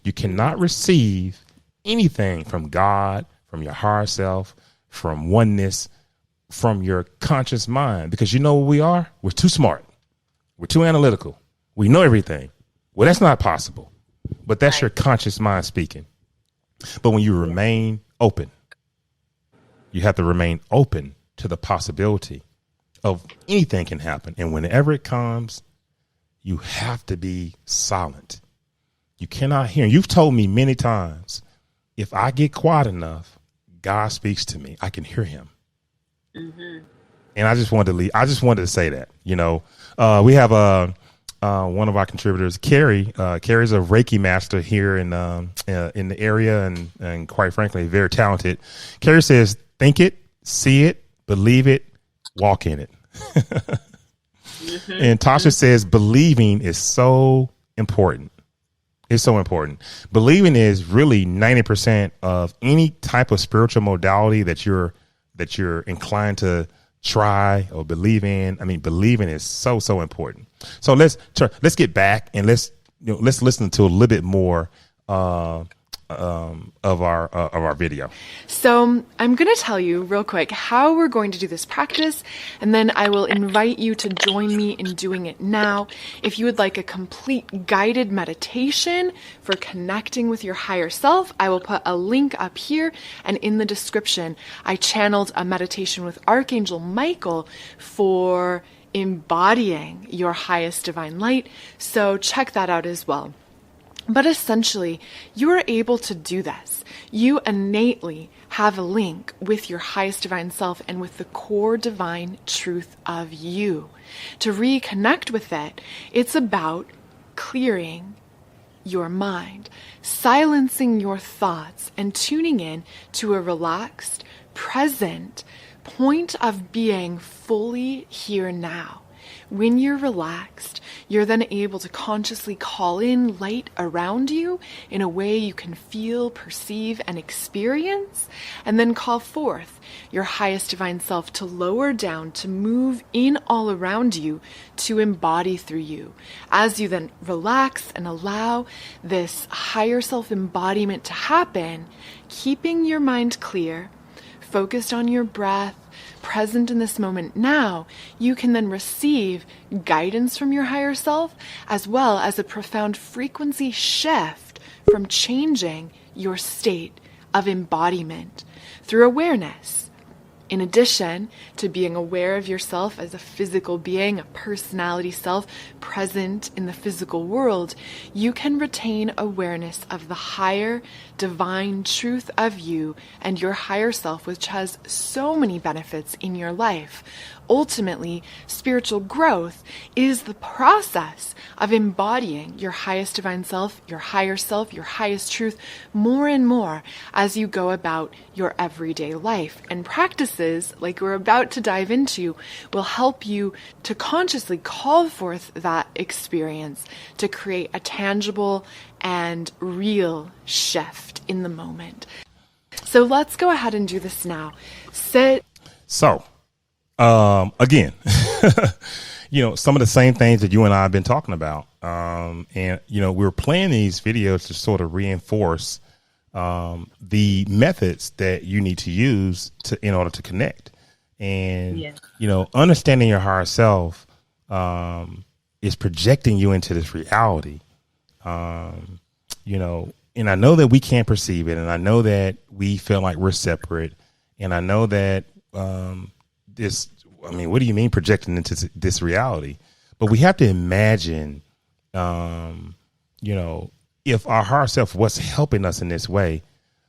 You cannot receive anything from God, from your higher self, from oneness, from your conscious mind, because you know what we are? We're too smart. We're too analytical. We know everything. Well, that's not possible, but that's your conscious mind speaking. But when you remain open, you have to remain open to the possibility of anything can happen. And whenever it comes, you have to be silent. You cannot hear. You've told me many times, if I get quiet enough, God speaks to me. I can hear him. Mm-hmm. And I just wanted to say that, we have one of our contributors, Carrie. Carrie's a Reiki master here in the area, and quite frankly, very talented. Carrie says, think it, see it, believe it, walk in it. Mm-hmm. And Tasha says, believing is so important. It's so important. Believing is really 90% of any type of spiritual modality that you're inclined to try or believe in. I mean, believing is so important. So let's get back and let's listen to a little bit more of our video. So I'm going to tell you real quick how we're going to do this practice, and then I will invite you to join me in doing it now. If you would like a complete guided meditation for connecting with your higher self, I will put a link up here, and in the description, I channeled a meditation with Archangel Michael for embodying your highest divine light. So check that out as well. But essentially, you are able to do this. You innately have a link with your highest divine self and with the core divine truth of you. To reconnect with it, it's about clearing your mind, silencing your thoughts, and tuning in to a relaxed, present point of being fully here now, When you're relaxed, you're then able to consciously call in light around you in a way you can feel, perceive, and experience, and then call forth your highest divine self to lower down, to move in all around you, to embody through you. As you then relax and allow this higher self embodiment to happen, keeping your mind clear, focused on your breath, present in this moment now, you can then receive guidance from your higher self, as well as a profound frequency shift from changing your state of embodiment through awareness. In addition to being aware of yourself as a physical being, a personality self present in the physical world, you can retain awareness of the higher divine truth of you and your higher self, which has so many benefits in your life. Ultimately, spiritual growth is the process of embodying your highest divine self, your highest truth, more and more as you go about your everyday life. And practices like we're about to dive into will help you to consciously call forth that experience to create a tangible and real shift in the moment. So let's go ahead and do this now. Sit. So, again, some of the same things that you and I have been talking about. And we're playing these videos to sort of reinforce the methods that you need to use in order to connect. And, understanding your higher self is projecting you into this reality. And I know that we can't perceive it. And I know that we feel like we're separate. And I know that what do you mean projecting into this reality? But we have to imagine, if our higher self was helping us in this way,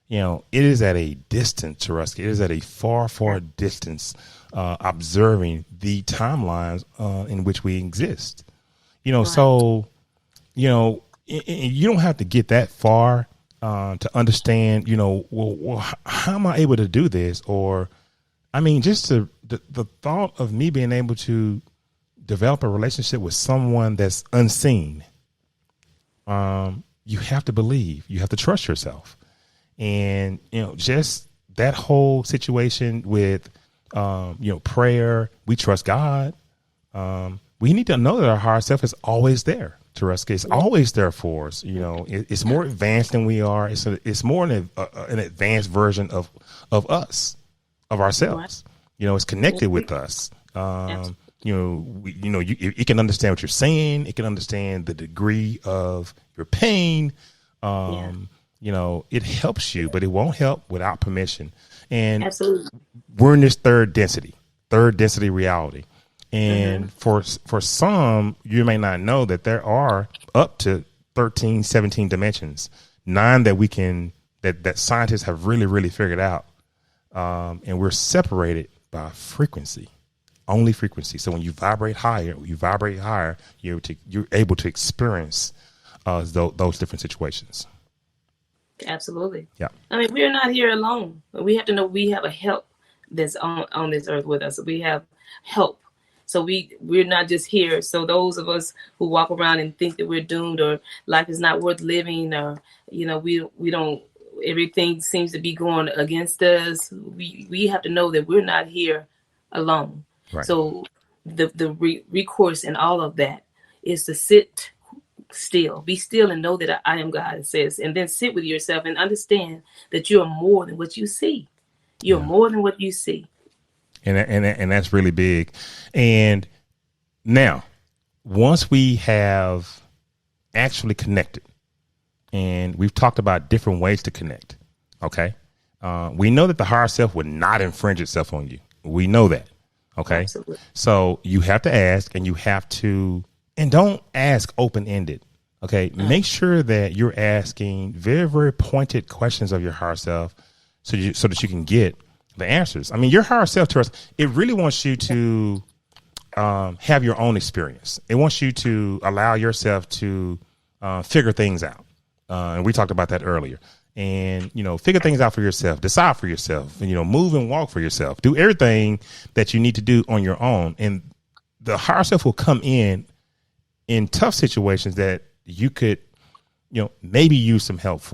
it is at a distance to us. It is at a far, far distance, observing the timelines in which we exist. Right. So, you don't have to get that far to understand, how am I able to do this? Or, just the thought of me being able to develop a relationship with someone that's unseen. You have to believe, you have to trust yourself. And, just that whole situation with, prayer, we trust God. We need to know that our higher self is always there to us. It's always there for us. It's more advanced than we are. It's more an advanced version of us, of ourselves. It's connected with us. It can understand what you're saying. It can understand the degree of your pain. It helps you, but it won't help without permission. And absolutely, we're in this third density reality. And for some, you may not know that there are up to 13, 17 dimensions, 9 that scientists have really, really figured out. And we're separated by frequency, only frequency. So when you vibrate higher, you're able to experience those different situations. Absolutely. Yeah. We're not here alone. We have to know we have a help that's on this earth with us. We have help. So we're not just here. So those of us who walk around and think that we're doomed or life is not worth living, or, we don't, everything seems to be going against us. We have to know that we're not here alone. Right. So the recourse in all of that is to sit still, be still and know that I am God, it says, and then sit with yourself and understand that you are more than what you see. You're more than what you see. And that's really big. And now, once we have actually connected, and we've talked about different ways to connect, okay? We know that the higher self would not infringe itself on you. We know that, okay? Absolutely. So you have to ask, and and don't ask open-ended, okay? Make sure that you're asking very, very pointed questions of your higher self so that you can get the answers. Your higher self to us, it really wants you to have your own experience. It wants you to allow yourself to figure things out. And we talked about that earlier. And, figure things out for yourself, decide for yourself, and, move and walk for yourself, do everything that you need to do on your own. And the higher self will come in tough situations that you could, maybe use some help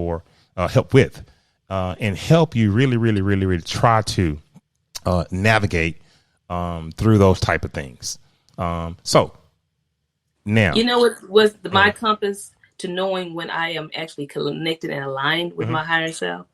with, and help you really try to navigate through those type of things. So now, what was my compass to knowing when I am actually connected and aligned with my higher self?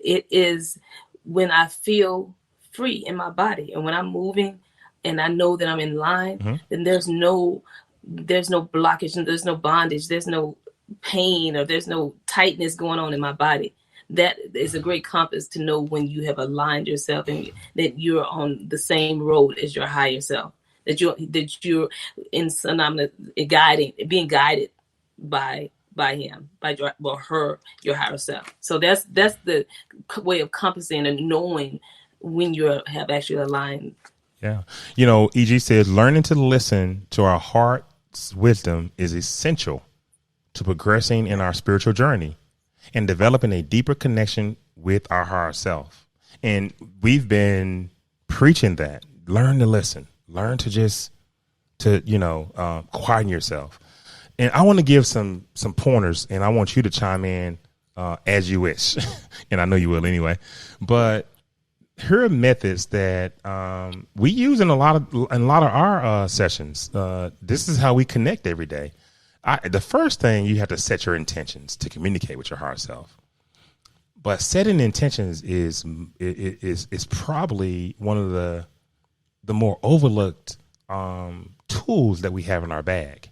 It is when I feel free in my body, and when I'm moving and I know that I'm in line, then there's no blockage, and there's no bondage, there's no pain, or there's no tightness going on in my body. That is a great compass to know when you have aligned yourself and that you're on the same road as your higher self, that you're in synonymous being guided by him, by her, your higher self. So that's the way of compassing and knowing when you have actually aligned. Yeah. EG says learning to listen to our heart's wisdom is essential to progressing in our spiritual journey and developing a deeper connection with our higher self. And we've been preaching that. Learn to listen. Learn to quieten yourself. And I want to give some pointers, and I want you to chime in as you wish. And I know you will anyway. But here are methods that we use in a lot of our sessions. This is how we connect every day. The first thing, you have to set your intentions to communicate with your higher self. But setting intentions is probably one of the more overlooked tools that we have in our bag.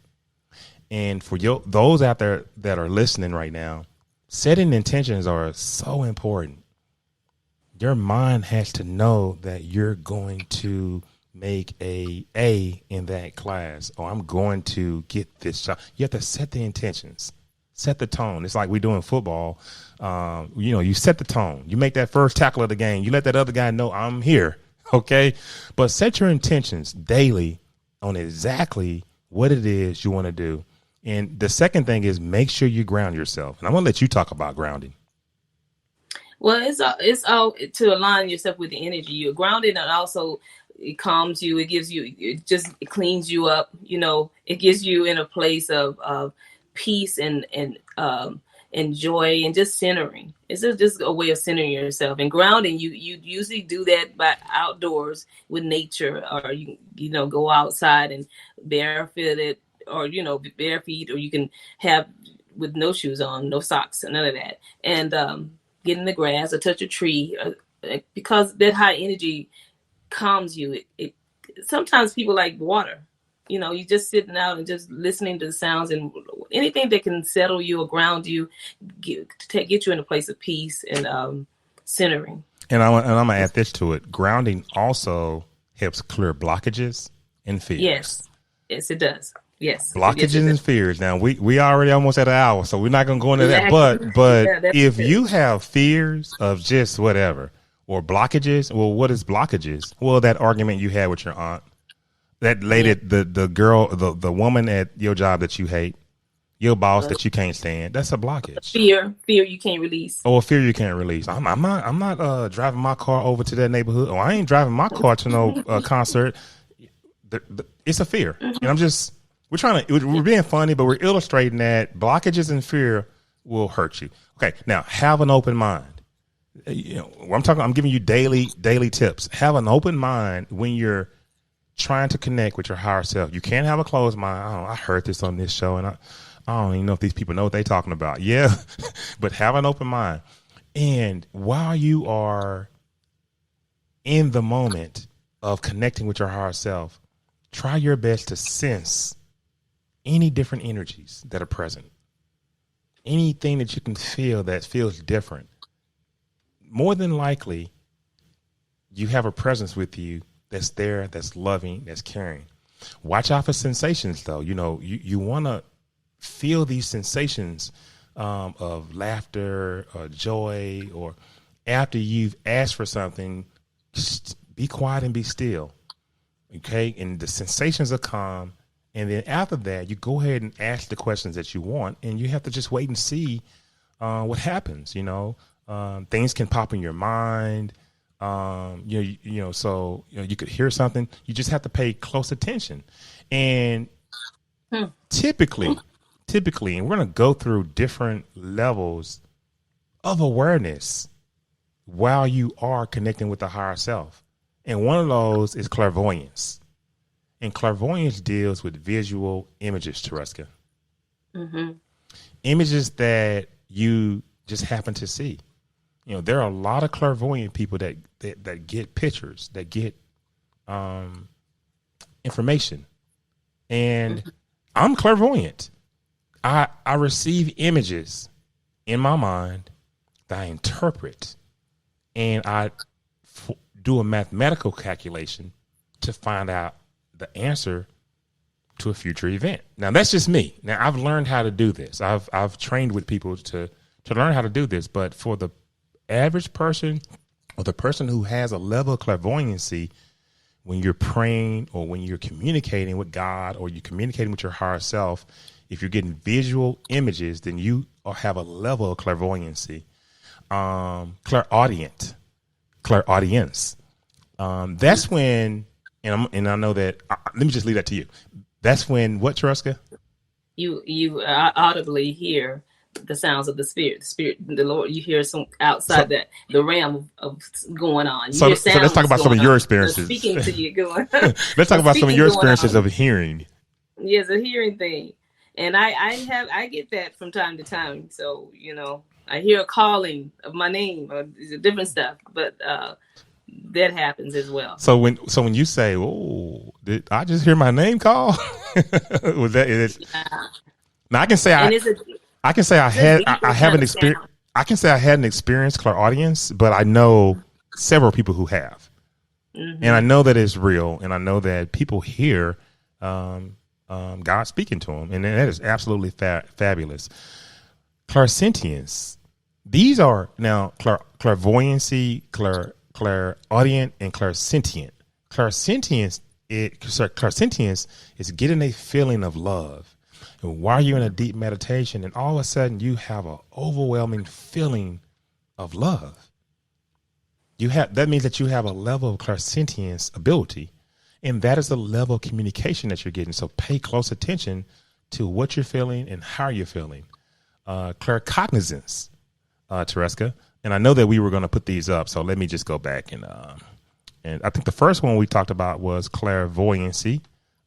And for those out there that are listening right now, setting intentions are so important. Your mind has to know that you're going to make a in that class, or I'm going to get this job. You have to set the intentions, set the tone. It's like we do in football. You set the tone. You make that first tackle of the game. You let that other guy know I'm here. Okay. But set your intentions daily on exactly what it is you want to do. And the second thing is make sure you ground yourself. And I'm going to let you talk about grounding. Well, it's all to align yourself with the energy. You're grounded, and also it calms you. It cleans you up. It gives you in a place of peace and joy and just centering. It's just a way of centering yourself. And grounding, you usually do that by outdoors with nature, or you go outside and barefooted, or bare feet, or you can have with no shoes on, no socks, none of that, and get in the grass or touch a tree, because that high energy calms you. It sometimes people like water. You just sitting out and just listening to the sounds, and anything that can settle you or ground you, get you in a place of peace and centering. And I'm gonna add this to it. Grounding also helps clear blockages and fears. Yes, it does. Yes. Blockages and fears. Now we already almost at an hour, so we're not gonna go into that. But if you have fears of just whatever, or blockages, well, what is blockages? Well, that argument you had with your aunt, that lady, the girl, the woman at your job that you hate, your boss that you can't stand, that's a blockage. Fear you can't release. Oh, a fear you can't release. I'm not driving my car over to that neighborhood. Oh, I ain't driving my car to no concert. It's a fear, and we're being funny, but we're illustrating that blockages and fear will hurt you. Okay, now have an open mind. I'm giving you daily tips. Have an open mind when you're trying to connect with your higher self. You can't have a closed mind. I heard this on this show, and I don't even know if these people know what they're talking about. Yeah, but have an open mind. And while you are in the moment of connecting with your higher self, try your best to sense any different energies that are present. Anything that you can feel that feels different. More than likely, you have a presence with you that's there, that's loving, that's caring. Watch out for sensations, though. You want to feel these sensations of laughter or joy, or after you've asked for something, just be quiet and be still. Okay? And the sensations are calm. And then after that, you go ahead and ask the questions that you want, and you have to just wait and see what happens. Things can pop in your mind. So you could hear something. You just have to pay close attention. And typically, and we're going to go through different levels of awareness while you are connecting with the higher self. And one of those is clairvoyance. And clairvoyance deals with visual images, Tereska. Images that you just happen to see. There are a lot of clairvoyant people that get pictures, that get information. And I'm clairvoyant. I receive images in my mind that I interpret, and I do a mathematical calculation to find out the answer to a future event. Now, that's just me. Now, I've learned how to do this. I've trained with people to learn how to do this. But for the average person, or the person who has a level of clairvoyancy, when you're praying or when you're communicating with God or you're communicating with your higher self, if you're getting visual images, then you have a level of clairvoyancy. Clairaudience. That's when, and I know that. Let me just leave that to you. That's when what, Tereska? You audibly hear the sounds of the spirit, the Lord. You hear some outside the realm of going on. So let's talk about some of your experiences. Speaking to you, going. Let's talk about some of your experiences of hearing. Yes, a hearing thing, and I get that from time to time. So I hear a calling of my name or different stuff, but that happens as well. So when you say, "Oh, did I just hear my name call?" Was that it? Yeah. Now I can say I have an experience. I can say I had an experience clairaudience, but I know several people who have, and I know that it's real, and I know that people hear God speaking to them, and that is absolutely fabulous. Clairsentience. These are now clairvoyancy, clairaudient, and clairsentient. Clairsentience is getting a feeling of love. And while you're in a deep meditation, and all of a sudden you have an overwhelming feeling of love. That means that you have a level of clairsentience ability, and that is the level of communication that you're getting. So pay close attention to what you're feeling and how you're feeling. Claircognizance, Tereska, and I know that we were going to put these up, so let me just go back and I think the first one we talked about was clairvoyancy,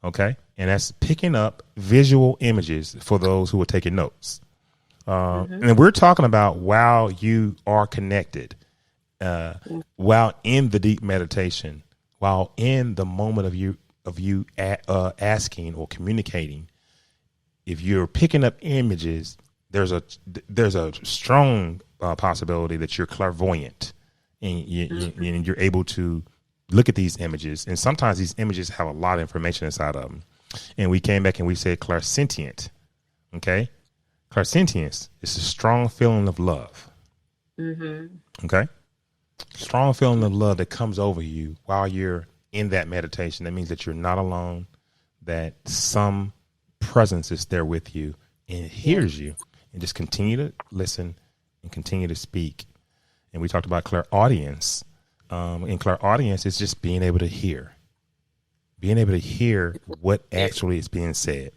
okay, and that's picking up visual images for those who are taking notes. And we're talking about while you are connected, while in the deep meditation, while in the moment of you asking or communicating. If you're picking up images, there's a strong possibility that you're clairvoyant, and you're able to look at these images. And sometimes these images have a lot of information inside of them. And we came back and we said clairsentient. Okay, clairsentience is a strong feeling of love. Okay, strong feeling of love that comes over you while you're in that meditation. That means that you're not alone, that some presence is there with you and it hears you, and just continue to listen and continue to speak. And we talked about clairaudience. And clairaudience is just being able to hear what actually is being said.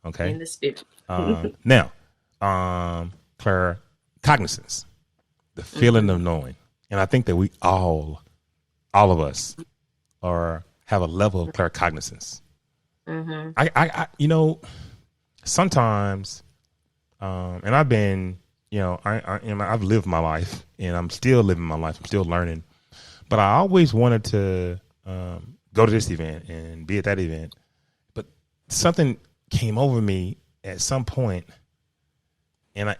Okay. In the spirit. Now, claircognizance, the feeling of knowing. And I think that we all of us have a level of claircognizance. I sometimes, and I've been, I've lived my life, and I'm still living my life. I'm still learning, but I always wanted to go to this event and be at that event. But something came over me at some point, and I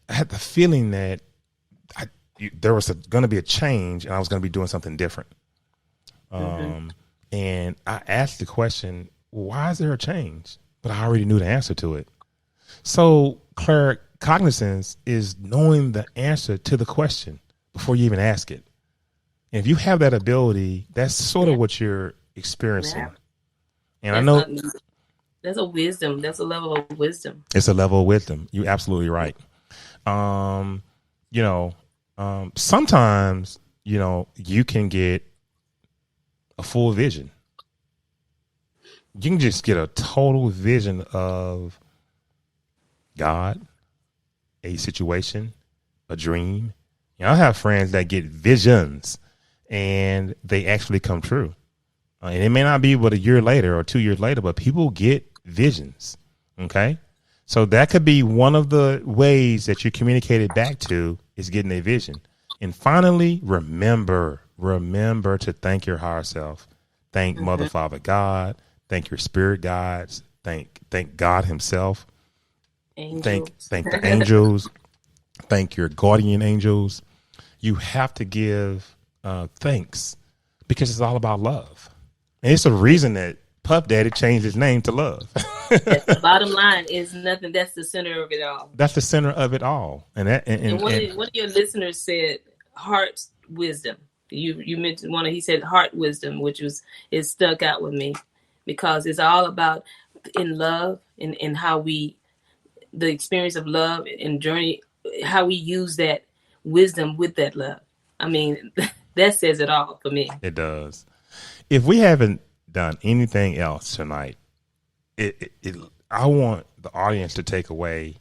had the feeling that there was going to be a change, and I was going to be doing something different. And I asked the question, why is there a change? But I already knew the answer to it. So claircognizance is knowing the answer to the question before you even ask it. And if you have that ability, that's sort of what you're experiencing. Yeah. And I know that's a wisdom. That's a level of wisdom. It's a level of wisdom. You're absolutely right. Sometimes you can get a full vision. You can just get a total vision of God, a situation, a dream. I have friends that get visions and they actually come true. And it may not be but a year later or 2 years later, but people get visions. Okay. So that could be one of the ways that you communicate it back to is getting a vision. And finally, remember to thank your higher self. Thank Mother, Father, God. Thank your spirit guides. Thank God himself. Angels. Thank the angels. Thank your guardian angels. You have to give thanks because it's all about love. And it's a reason that Puff Daddy changed his name to Love. The bottom line is nothing. That's the center of it all. That's the center of it all. And one of your listeners said heart wisdom. You mentioned he said heart wisdom, which it stuck out with me because it's all about in love and how the experience of love and journey, how we use that wisdom with that love. I mean, that says it all for me. It does. If we haven't done anything else tonight, I want the audience to take away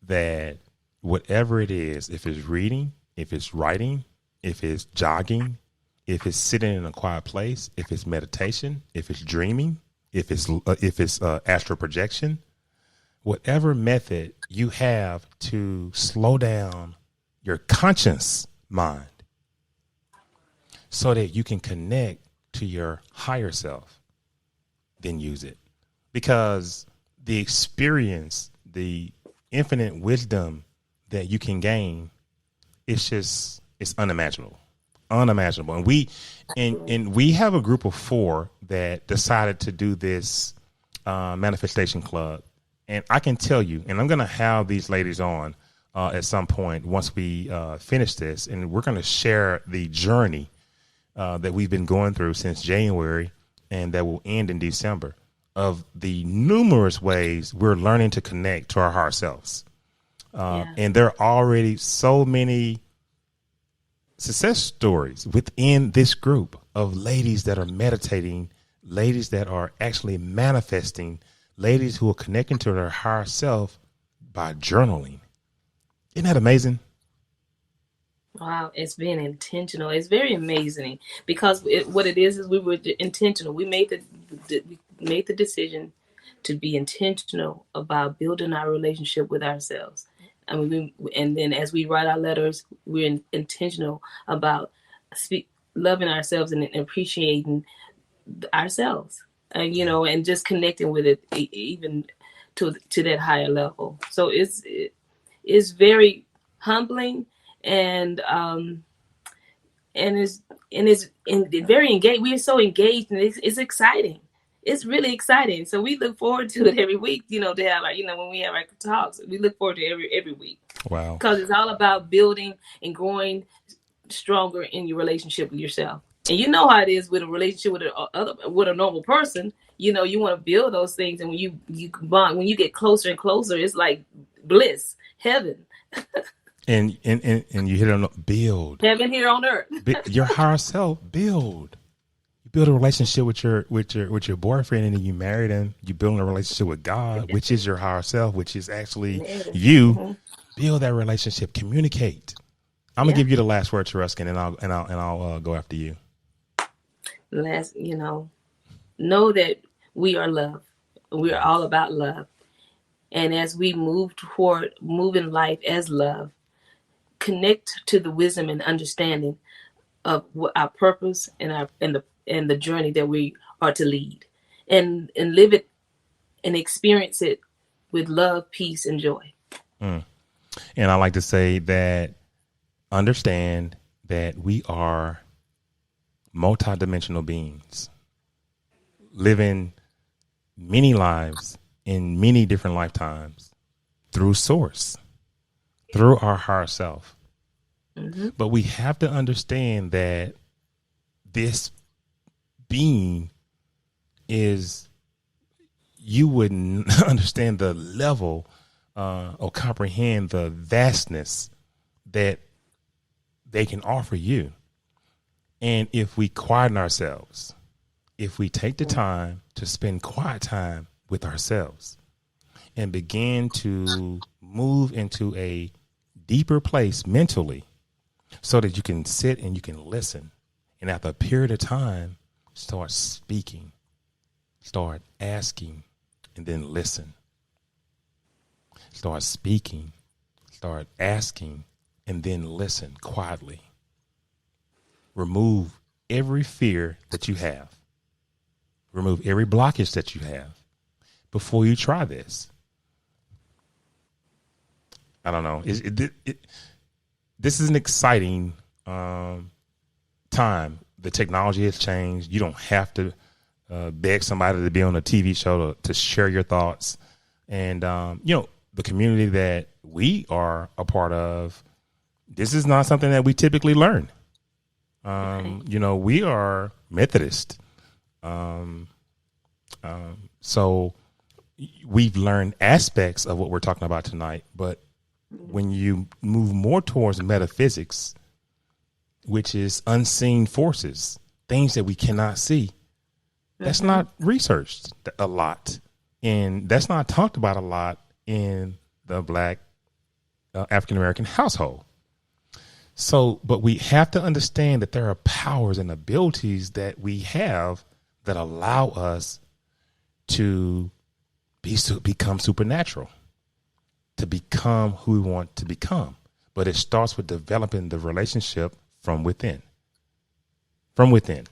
that whatever it is, if it's reading, if it's writing, if it's jogging, if it's sitting in a quiet place, if it's meditation, if it's dreaming, if it's astral projection, whatever method you have to slow down your conscious mind so that you can connect to your higher self, then use it. Because the experience, the infinite wisdom that you can gain, it's unimaginable. And we have a group of 4 that decided to do this manifestation club. And I can tell you, and I'm going to have these ladies on at some point once we finish this, and we're going to share the journey that we've been going through since January and that will end in December of the numerous ways we're learning to connect to our higher selves. And there are already so many success stories within this group of ladies that are meditating, ladies that are actually manifesting, ladies who are connecting to their higher self by journaling. Isn't that amazing? Wow, it's being intentional. It's very amazing because what it is we were intentional. We made the decision to be intentional about building our relationship with ourselves. I mean, and then as we write our letters, we're intentional about loving ourselves and appreciating ourselves, and just connecting with it even to that higher level. So it's very humbling and it's very engaged. We are so engaged, and it's exciting. It's really exciting. So we look forward to it every week, to have when we have our talks, we look forward to every week. Wow. Because it's all about building and growing stronger in your relationship with yourself. And you know how it is with a relationship with a normal person. You want to build those things, and when you bond, when you get closer and closer, it's like bliss, heaven. And you hit on build heaven here on earth. Your higher self, build. You build a relationship with your boyfriend, and then you marry them. You build a relationship with God, which is your higher self, which is actually you. Mm-hmm. Build that relationship. Communicate. I'm gonna give you the last word, Ruskin, and I'll go after you. Know that we are love. We are all about love, and as we move toward moving life as love, connect to the wisdom and understanding of what our purpose and the journey that we are to lead, and live it and experience it with love, peace, and joy. And I like to say that understand that we are multidimensional beings living many lives in many different lifetimes through source, through our higher self. Mm-hmm. But we have to understand that this being is, you wouldn't understand the level or comprehend the vastness that they can offer you. And if we quieten ourselves, if we take the time to spend quiet time with ourselves and begin to move into a deeper place mentally so that you can sit and you can listen. And after a period of time, start speaking, start asking, and then listen. Start speaking, start asking, and then listen quietly. Remove every fear that you have. Remove every blockage that you have before you try this. I don't know. This is an exciting time. The technology has changed. You don't have to beg somebody to be on a TV show to share your thoughts. And, the community that we are a part of, this is not something that we typically learn. We are Methodist. So we've learned aspects of what we're talking about tonight, but when you move more towards metaphysics, which is unseen forces, things that we cannot see, that's not researched a lot. And that's not talked about a lot in the Black African-American household. So, but we have to understand that there are powers and abilities that we have that allow us to become supernatural, to become who we want to become. But it starts with developing the relationship from within. From within.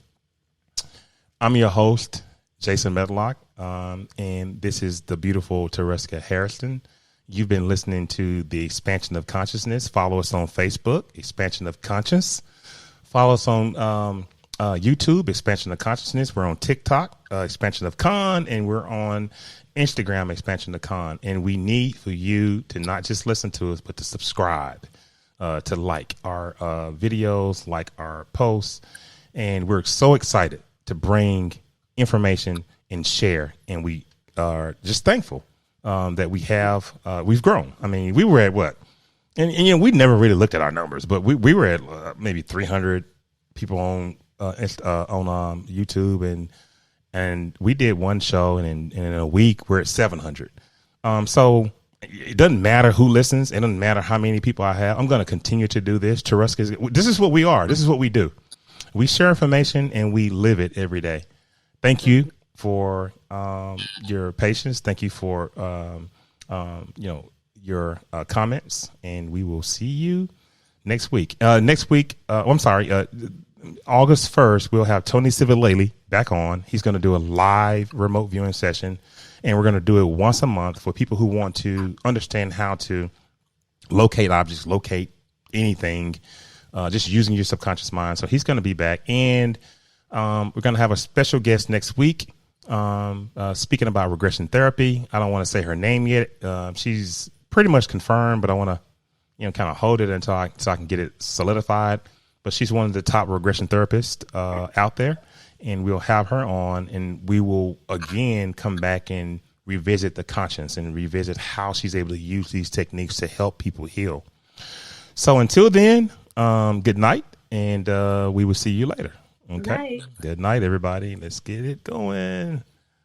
I'm your host, Jason Medlock, and this is the beautiful Tereska Harrison. You've been listening to the Expansion of Consciousness. Follow us on Facebook, Expansion of Conscious. Follow us on YouTube, Expansion of Consciousness. We're on TikTok, Expansion of Con, and we're on Instagram, Expansion of Con. And we need for you to not just listen to us, but to subscribe, to like our videos, like our posts. And we're so excited to bring information and share. And we are just thankful that we've grown. I mean, we were at what? And we never really looked at our numbers, but we were at maybe 300 people on YouTube, and we did one show, and in a week we're at 700. So it doesn't matter who listens. It doesn't matter how many people I have. I'm going to continue to do this. This is what we are. This is what we do. We share information and we live it every day. Thank you for your patience. Thank you for your comments, and we will see you next week. August 1st, we'll have Tony Civilele back on. He's going to do a live remote viewing session, and we're going to do it once a month for people who want to understand how to locate objects, locate anything, just using your subconscious mind. So he's going to be back, and we're going to have a special guest next week speaking about regression therapy. I don't want to say her name yet. She's pretty much confirmed, but I want to kind of hold it until I can get it solidified. But she's one of the top regression therapists out there, and we'll have her on, and we will again come back and revisit the conscience and revisit how she's able to use these techniques to help people heal. So until then, good night, and we will see you later. Okay. Night. Good night, everybody. Let's get it going.